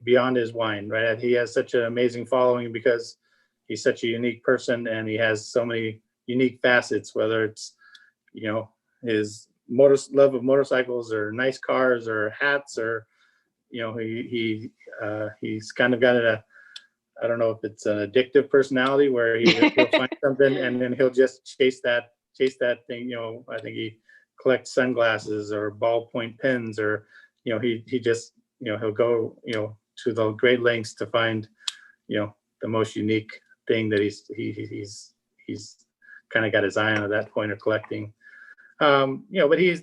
beyond his wine, right? He has such an amazing following because he's such a unique person, and he has so many unique facets, whether it's, his love of motorcycles or nice cars or hats, or he's kind of got I don't know if it's an addictive personality where he'll find something and then he'll just chase that thing. I think he collects sunglasses or ballpoint pens, or he just he'll go to the great lengths to find the most unique thing that he's kind of got his eye on at that point, or collecting. But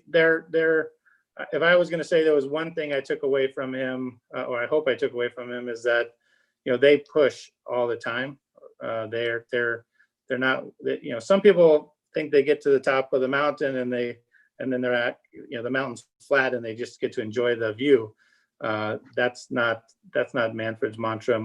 they're if I was going to say there was one thing I took away from him, or I hope I took away from him, is that, they push all the time. They're not, some people think they get to the top of the mountain and then they're at, the mountain's flat and they just get to enjoy the view. That's not Manfred's mantra.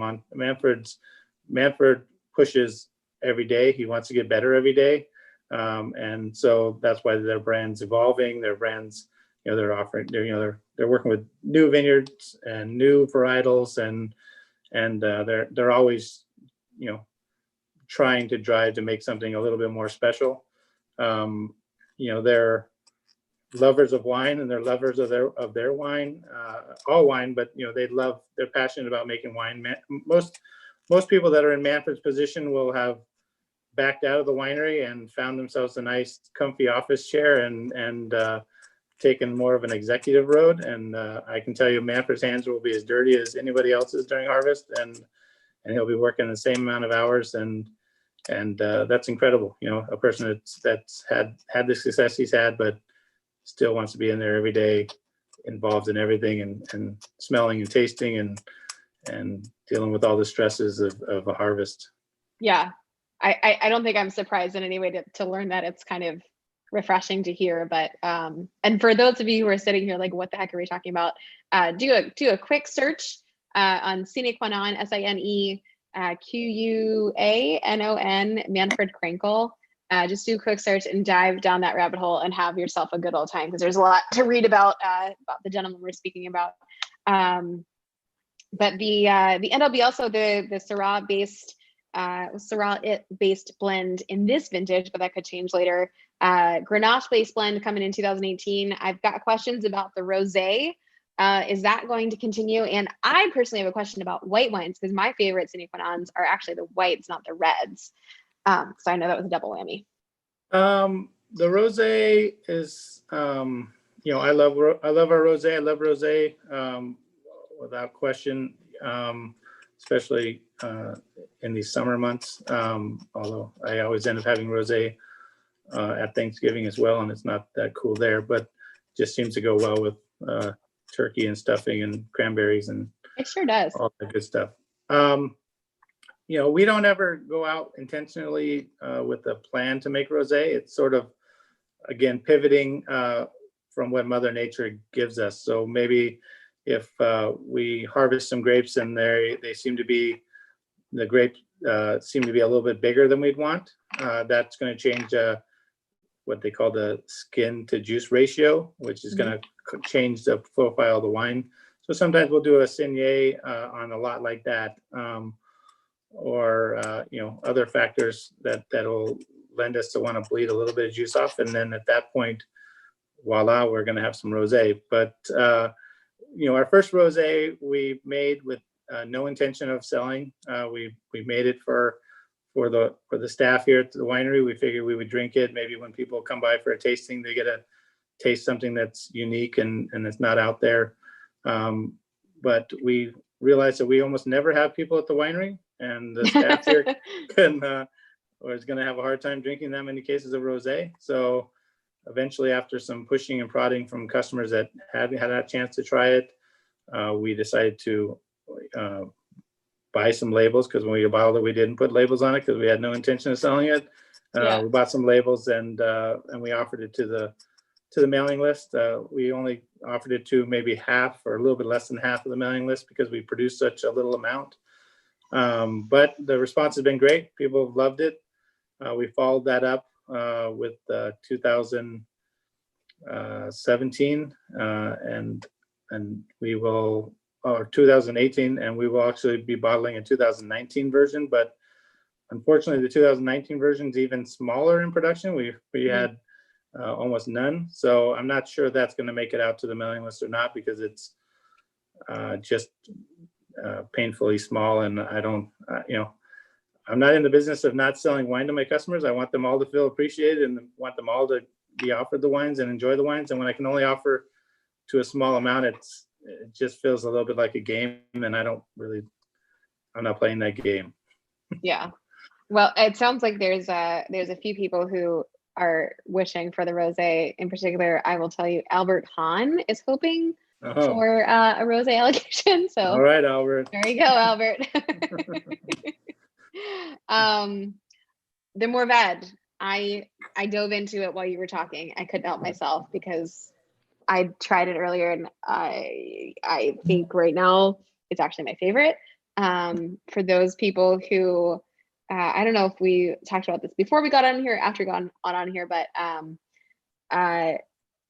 Manfred pushes every day. He wants to get better every day. And so that's why their brand's evolving. Their brands, they're offering, they're working with new vineyards and new varietals, and they're always, trying to drive to make something a little bit more special. They're lovers of wine, and they're lovers of their wine, all wine, but they're passionate about making wine. Most people that are in Manfred's position will have backed out of the winery and found themselves a nice comfy office chair and taken more of an executive road. And I can tell you Manfred's hands will be as dirty as anybody else's during harvest, and he'll be working the same amount of hours, and that's incredible. A person that's had the success he's had, but still wants to be in there every day, involved in everything, and smelling and tasting and dealing with all the stresses of a harvest. Yeah. I don't think I'm surprised in any way to learn that. It's kind of refreshing to hear, but and for those of you who are sitting here like, what the heck are we talking about? Do a quick search on Sine Qua Non, SINE, Manfred Krankel. Just do a quick search and dive down that rabbit hole and have yourself a good old time, because there's a lot to read about the gentleman we're speaking about. But the NLB, also the Syrah based blend in this vintage, but that could change later. Grenache based blend coming in 2018. I've got questions about the rosé. Is that going to continue? And I personally have a question about white wines, because my favorite Sine Qua Nons are actually the whites, not the reds. So I know that was a double whammy. The rosé is, I love our rosé. I love rosé, without question, especially in these summer months. Although I always end up having rosé at Thanksgiving as well, and it's not that cool there, but just seems to go well with turkey and stuffing and cranberries and it sure does. All that good stuff. We don't ever go out intentionally with a plan to make rosé. It's sort of, again, pivoting from what Mother Nature gives us. So maybe if we harvest some grapes and the grapes seem to be a little bit bigger than we'd want, that's going to change what they call the skin to juice ratio, which is going to change the profile of the wine. So sometimes we'll do a Saignée on a lot like that. Or other factors that'll lend us to want to bleed a little bit of juice off, and then at that point, voila, we're going to have some rosé. But our first rosé we made with no intention of selling. We made it for the staff here at the winery. We figured we would drink it. Maybe when people come by for a tasting, they get to taste something that's unique and it's not out there. But we realized that we almost never have people at the winery, and the staff here is going to have a hard time drinking that many cases of rosé. So eventually, after some pushing and prodding from customers that hadn't had a chance to try it, we decided to buy some labels, because when we bottled it, we didn't put labels on it because we had no intention of selling it. We bought some labels and we offered it to the mailing list. We only offered it to maybe half or a little bit less than half of the mailing list because we produced such a little amount. But the response has been great. People have loved it. We followed that up with 2017 and we will, or 2018, and we will actually be bottling a 2019 version. But unfortunately, the 2019 version is even smaller in production. We had almost none. So I'm not sure that's going to make it out to the mailing list or not, because it's just painfully small. And I don't, I'm not in the business of not selling wine to my customers. I want them all to feel appreciated and want them all to be offered the wines and enjoy the wines. And when I can only offer to a small amount, it just feels a little bit like a game. And I'm not playing that game. Yeah. Well, it sounds like there's a few people who are wishing for the rosé. In particular, I will tell you, Albert Hahn is hoping Oh, for a rosé allocation. all So right, Albert. there you go, Albert. The Mourvedre, I dove into it while you were talking. I couldn't help myself because I tried it earlier, and I think right now it's actually my favorite. For those people who I don't know if we talked about this before we got on here, after we got on here, but uh,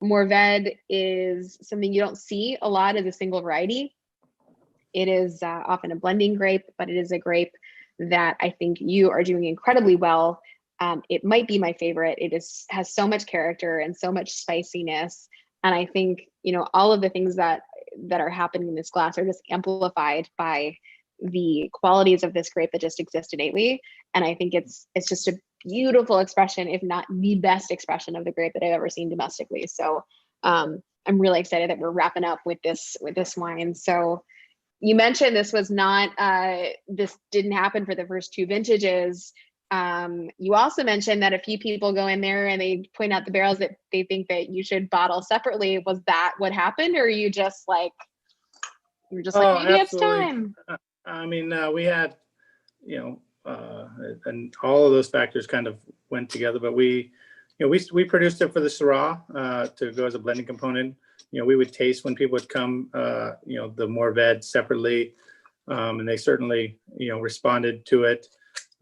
Mourvedre is something you don't see a lot as a single variety. It is often a blending grape, but it is a grape that I think you are doing incredibly well. It might be my favorite. It has so much character and so much spiciness. And I think, all of the things that are happening in this glass are just amplified by the qualities of this grape that just exist innately. And I think it's just a beautiful expression, if not the best expression of the grape that I've ever seen domestically. So I'm really excited that we're wrapping up with this wine. So you mentioned this was not, this didn't happen for the first two vintages. You also mentioned that a few people go in there and they point out the barrels that they think that you should bottle separately. Was that what happened? Or are you just like, maybe Absolutely. it's time? I mean, we had, and all of those factors kind of went together, but we produced it for the Syrah to go as a blending component. We would taste when people would come, the Mourvedre separately, and they certainly, responded to it.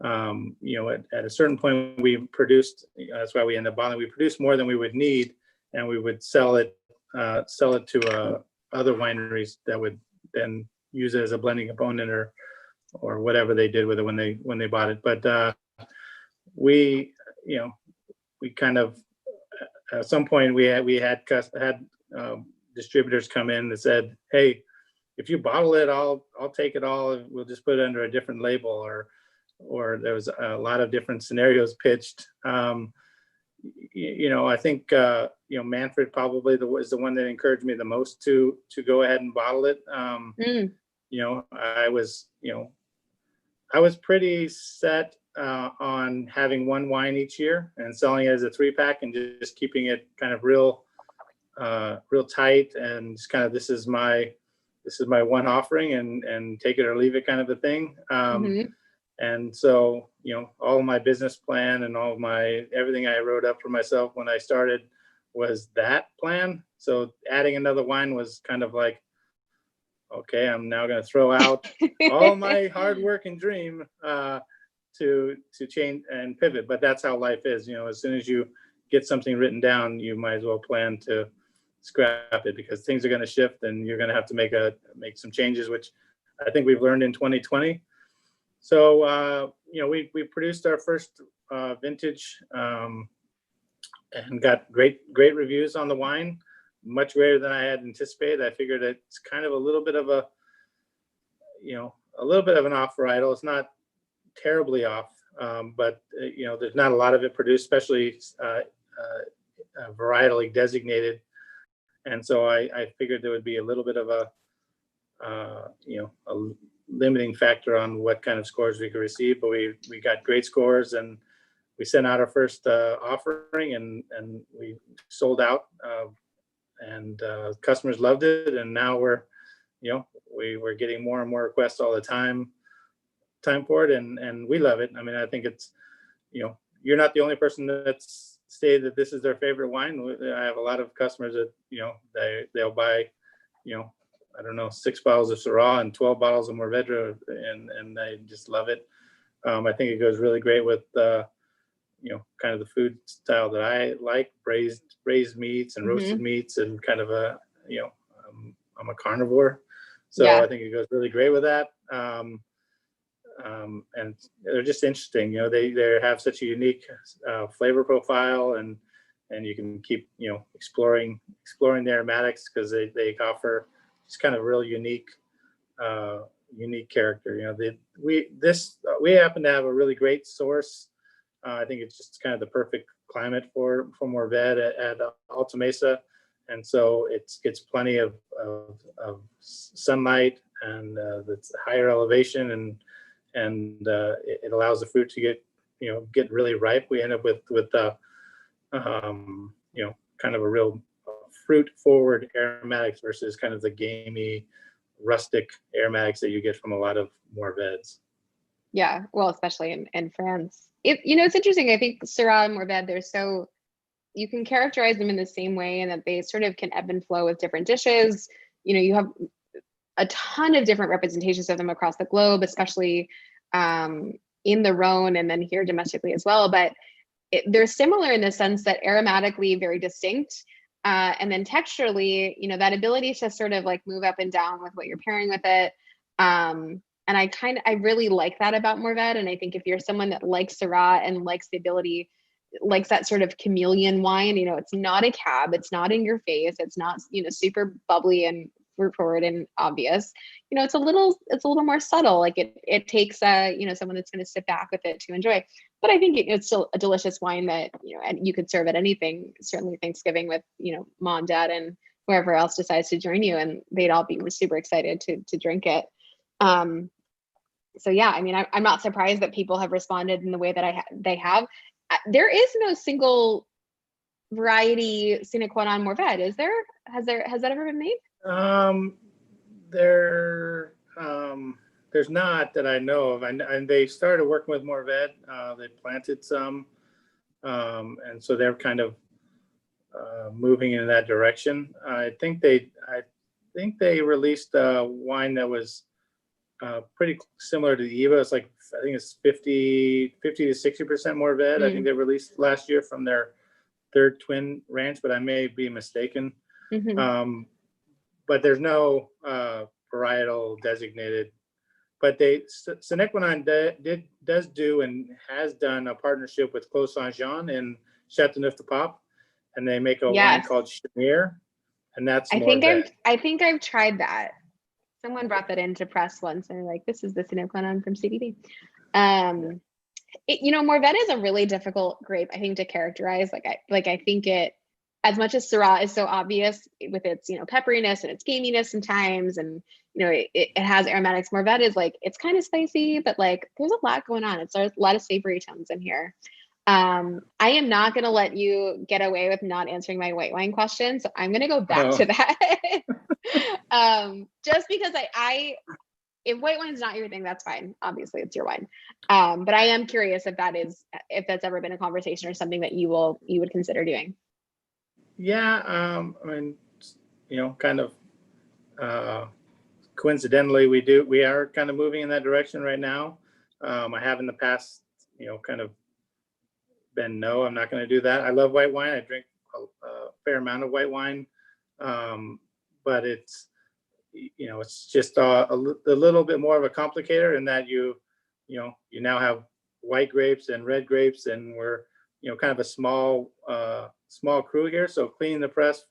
At a certain point we produced, that's why we ended up bottling. We produced more than we would need, and we would sell it to other wineries that would then use it as a blending component or whatever they did with it when they bought it. But we kind of, at some point we had distributors come in that said, hey, if you bottle it, I'll take it all. We'll just put it under a different label, or there was a lot of different scenarios pitched. I think Manfred probably was the one that encouraged me the most to go ahead and bottle it. I was pretty set on having one wine each year and selling it as a 3-pack and just keeping it kind of real tight, and just kind of, this is my one offering, and take it or leave it kind of a thing. And so, all of my business plan and all of everything I wrote up for myself when I started was that plan. So adding another wine was kind of like, okay, I'm now going to throw out all my hard work and dream to change and pivot. But that's how life is. As soon as you get something written down, you might as well plan to scrap it, because things are going to shift and you're going to have to make some changes, which I think we've learned in 2020. So, we produced our first vintage and got great reviews on the wine, much greater than I had anticipated. I figured it's kind of a little bit of an off varietal. It's not terribly off, but there's not a lot of it produced, especially varietally designated. And so I figured there would be a little bit of a limiting factor on what kind of scores we could receive, but we got great scores, and we sent out our first offering, and we sold out, and customers loved it. And now we're getting more and more requests all the time for it, and we love it. I mean, I think it's, you're not the only person that's stated that this is their favorite wine. I have a lot of customers that they'll buy 6 bottles of Syrah and 12 bottles of Mourvedre, and they just love it. I think it goes really great with kind of the food style that I like, braised meats and roasted meats, and kind of I'm a carnivore, so yeah. I think it goes really great with that. And they're just interesting. They have such a unique flavor profile, and you can keep exploring the aromatics, because they offer just kind of real unique character. We happen to have a really great source. I think it's just kind of the perfect climate for Mourvedre at Alta Mesa, and so it gets plenty of sunlight, and it's higher elevation, and it allows the fruit to get get really ripe, we end up with kind of a real fruit forward aromatics versus kind of the gamey, rustic aromatics that you get from a lot of Mourvedres. Yeah, well, especially in France. It's interesting. I think Syrah and Mourvedre, you can characterize them in the same way, and that they sort of can ebb and flow with different dishes. You have a ton of different representations of them across the globe, especially in the Rhone and then here domestically as well. But they're similar in the sense that aromatically very distinct. And then texturally, that ability to sort of like move up and down with what you're pairing with it. And I really like that about Mourvedre. And I think if you're someone that likes Syrah and likes that sort of chameleon wine, it's not a cab, it's not in your face, it's not, super bubbly and fruit forward and obvious. It's a little more subtle. Like it takes someone that's going to sit back with it to enjoy. But I think it's still a delicious wine that, and you could serve at anything, certainly Thanksgiving with, mom, dad, and whoever else decides to join you, and they'd all be super excited to drink it. So yeah, I mean, I'm not surprised that people have responded in the way that they have. There is no single variety Sine Qua non Mourvedre, is there? Has that ever been made? There's not that I know of, and they started working with Mourvedre. They planted some, and so they're kind of moving in that direction. I think they released a wine that was pretty similar to the Eva. It's like, I think it's 50 to 60% Mourvedre. I think they released last year from their third twin ranch, but I may be mistaken. Mm-hmm. But there's no varietal designated. But Sine Qua non does do and has done a partnership with Clos Saint-Jean in Châteauneuf-du-Pape, and they make a wine called Chimère, and that's Mourvedre. I think I've tried that. Someone brought that into press once, and they're like, "This is the Sine Qua non from CDB." Mourvedre is a really difficult grape, I think, to characterize. I think it, as much as Syrah is so obvious with its, pepperiness and its gaminess sometimes, and it has aromatics. Mourvedre is like, it's kind of spicy, but like there's a lot going on. It's a lot of savory tones in here. I am not going to let you get away with not answering my white wine question, so I'm going to go back to that. Just because if white wine is not your thing, that's fine. Obviously, it's your wine. But I am curious if that's ever been a conversation or something that you would consider doing. Yeah, I mean, kind of coincidentally, we are kind of moving in that direction right now. I have in the past, kind of been, no, I'm not going to do that. I love white wine. I drink a fair amount of white wine, but it's just a little bit more of a complicator in that you now have white grapes and red grapes, and we're kind of a small crew here. So cleaning the press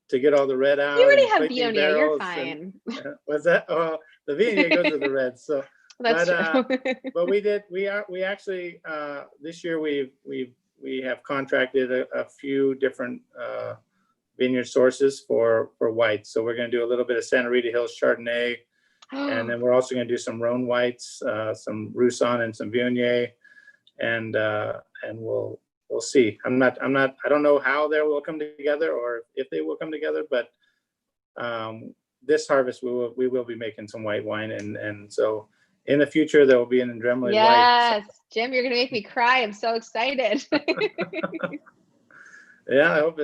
to get all the red out. You already have Viognier, you're fine. What's that? Oh, the Viognier goes with the red. So that's true. But we actually this year we have contracted a few different vineyard sources for whites. So we're going to do a little bit of Santa Rita Hills Chardonnay, and then we're also going to do some Rhone whites, some Roussanne and some Viognier, and we'll see. I don't know how they will come together or if they will come together, but this harvest we will be making some white wine, and so in the future there will be an Andremily white. Yes, Jim, you're going to make me cry. I'm so excited. Yeah, I hope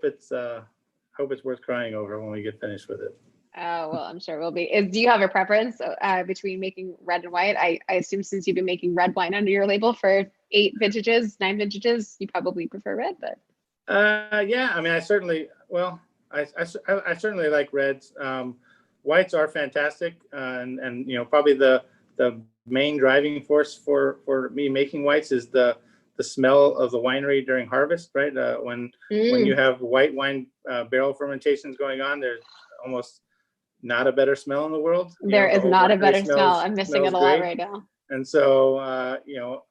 it's worth crying over when we get finished with it. Oh, well, I'm sure it will be. Do you have a preference between making red and white? I assume since you've been making red wine under your label for 9 vintages, you probably prefer red, but. Yeah, I mean, I certainly like reds. Whites are fantastic, and probably the main driving force for me making whites is the smell of the winery during harvest, right? When you have white wine barrel fermentations going on, there's almost not a better smell in the world. There is not a better smell. I'm missing it a lot right now. And so,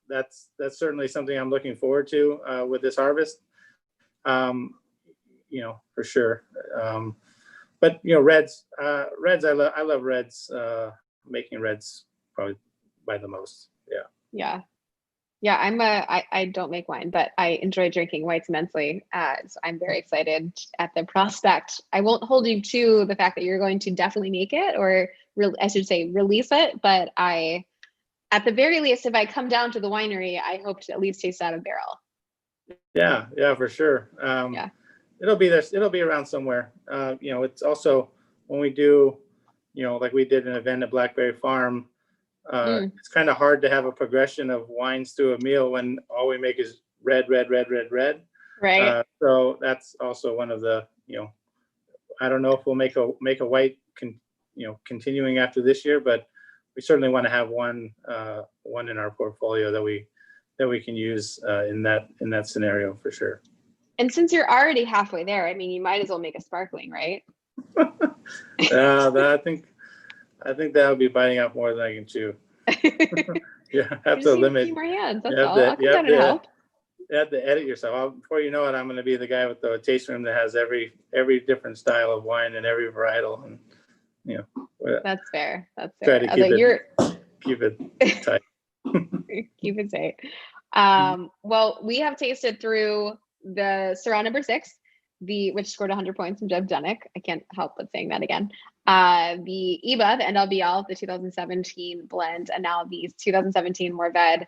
that's certainly something I'm looking forward to with this harvest, for sure. But reds, I love reds. Making reds probably by the most. Yeah. Yeah, I don't make wine, but I enjoy drinking whites immensely. So I'm very excited at the prospect. I won't hold you to the fact that you're going to definitely make it, or I should say release it. But at the very least, if I come down to the winery, I hope to at least taste out of barrel. Yeah, yeah, for sure. Yeah. It'll be this. It'll be around somewhere. It's also when we do, like we did an event at Blackberry Farm. It's kind of hard to have a progression of wines through a meal when all we make is red, red, red, red, red. Right. So that's also one of the, I don't know if we'll make a white, continuing after this year, but we certainly want to have one in our portfolio that we can use in that scenario for sure. And since you're already halfway there, I mean, you might as well make a sparkling, right? I think that would be biting off more than I can chew. Yeah, have You to just need a limit. few more hands. That's all. I'll come down and help. You have to edit yourself. Before you know it, I'm going to be the guy with the tasting room that has every different style of wine and every varietal. And that's fair. That's fair. Try to keep it tight. Keep it tight. Well, we have tasted through the Syrah number 6, which scored 100 points from Jeb Dunnuck. I can't help but saying that again. The IBA, the NLBL, the 2017 blend, and now the 2017 Mourvedre.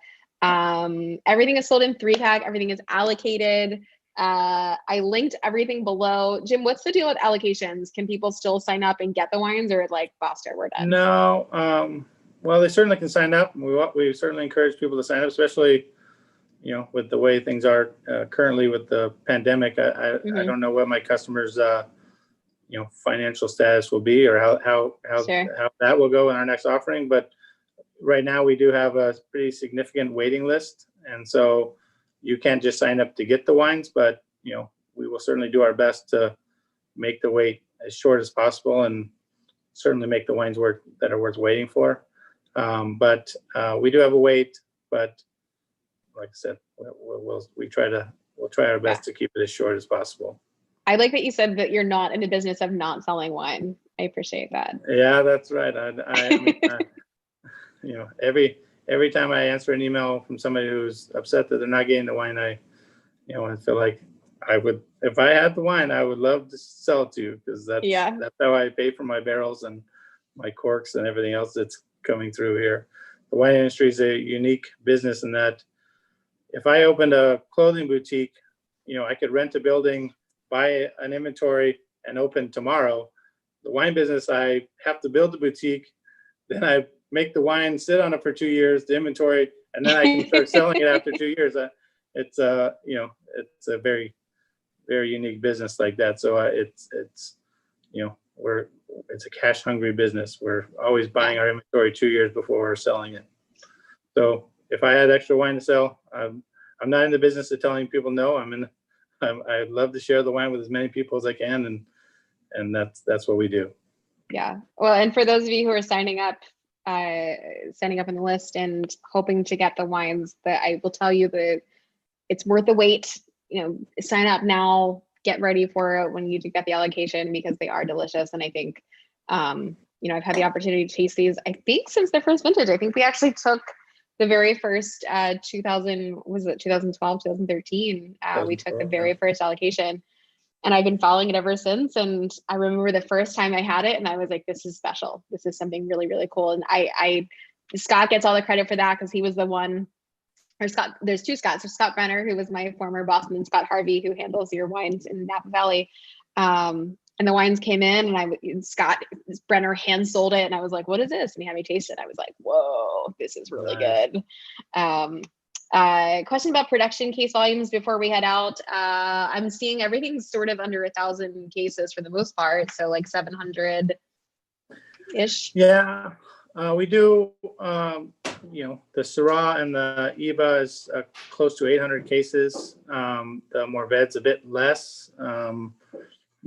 Everything is sold in 3-pack. Everything is allocated. I linked everything below. Jim, what's the deal with allocations? Can people still sign up and get the wines, or like Foster, we're done? No. Well, they certainly can sign up. We certainly encourage people to sign up, especially with the way things are currently with the pandemic. I don't know what my customers financial status will be, or how that will go in our next offering. But right now we do have a pretty significant waiting list, and so you can't just sign up to get the wines, but we will certainly do our best to make the wait as short as possible, and certainly make the wines that are worth waiting for. But we do have a wait, but like I said, we'll try our best to keep it as short as possible. I like that you said that you're not in the business of not selling wine. I appreciate that. Yeah, that's right. Every time I answer an email from somebody who's upset that they're not getting the wine, I feel like I would, if I had the wine, I would love to sell it to you, because that's how I pay for my barrels and my corks and everything else that's coming through here. The wine industry is a unique business in that if I opened a clothing boutique, I could rent a building, buy an inventory, and open tomorrow. The wine business, I have to build the boutique, then I make the wine, sit on it for 2 years, the inventory, and then I can start selling it after 2 years. It's a very, very unique business like that. So it's a cash hungry business. We're always buying our inventory 2 years before we're selling it. So if I had extra wine to sell, I'm not in the business of telling people no. I'd love to share the wine with as many people as I can, and that's what we do. Yeah. Well, and for those of you who are signing up in the list and hoping to get the wines, that I will tell you that it's worth the wait. Sign up now, get ready for it when you do get the allocation, because they are delicious. And I think, I've had the opportunity to taste these, I think, since their first vintage. I think we actually took the very first 2012, 2013. We took the very first allocation, and I've been following it ever since. And I remember the first time I had it, and I was like, this is special. This is something really, really cool. And Scott gets all the credit for that, because he was the one, or Scott, there's two Scotts. There's Scott Brenner, who was my former boss, and Scott Harvey, who handles your wines in Napa Valley. And the wines came in, and Scott Brenner hand sold it, and I was like, what is this? And he had me taste it. I was like, whoa, this is really good. Question about production case volumes before we head out. I'm seeing everything's sort of under 1,000 cases for the most part, so like 700 ish. Yeah, we do. The Syrah and the IBA is close to 800 cases. The Mourvedre's a bit less.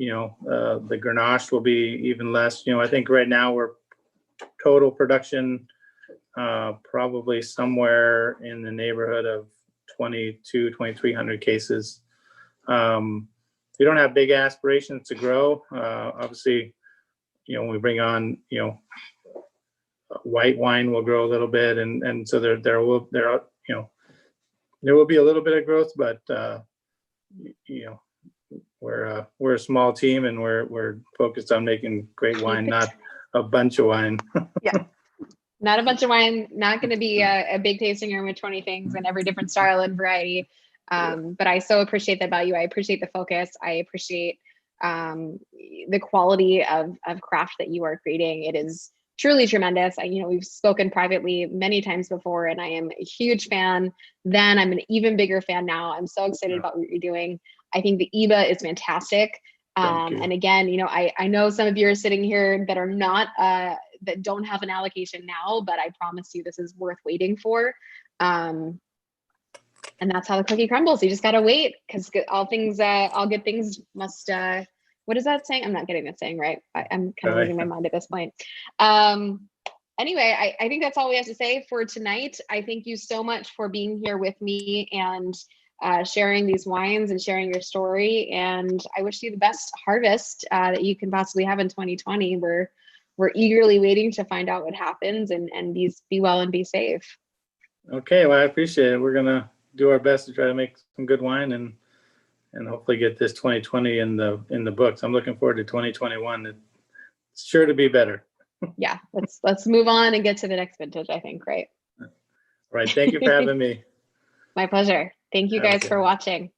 The Grenache will be even less. I think right now we're total production probably somewhere in the neighborhood of 2,300 cases. We don't have big aspirations to grow. Obviously, when we bring on, white wine will grow a little bit, and so there are there will be a little bit of growth, but you know, we're a small team, and we're focused on making great wine, not a bunch of wine. Yeah. Not a bunch of wine, not going to be a big tasting room with 20 things and every different style and variety. But I so appreciate that value. I appreciate the focus. I appreciate the quality of craft that you are creating. It is truly tremendous. We've spoken privately many times before, and I am a huge fan. Then I'm an even bigger fan now. I'm so excited about what you're doing. I think the IBA is fantastic. And again, I know some of you are sitting here that are not, that don't have an allocation now, but I promise you this is worth waiting for. And that's how the cookie crumbles. You just got to wait, because all good things must, what is that saying? I'm not getting that saying right. I'm kind of losing my mind at this point. Anyway, I think that's all we have to say for tonight. I thank you so much for being here with me and sharing these wines and sharing your story. And I wish you the best harvest that you can possibly have in 2020. We're eagerly waiting to find out what happens, and be well and be safe. Okay, well, I appreciate it. We're gonna do our best to try to make some good wine and hopefully get this 2020 in the books. I'm looking forward to 2021. It's sure to be better. Yeah, let's move on and get to the next vintage, I think, right? Right. Thank you for having me. My pleasure. Thank you guys for watching.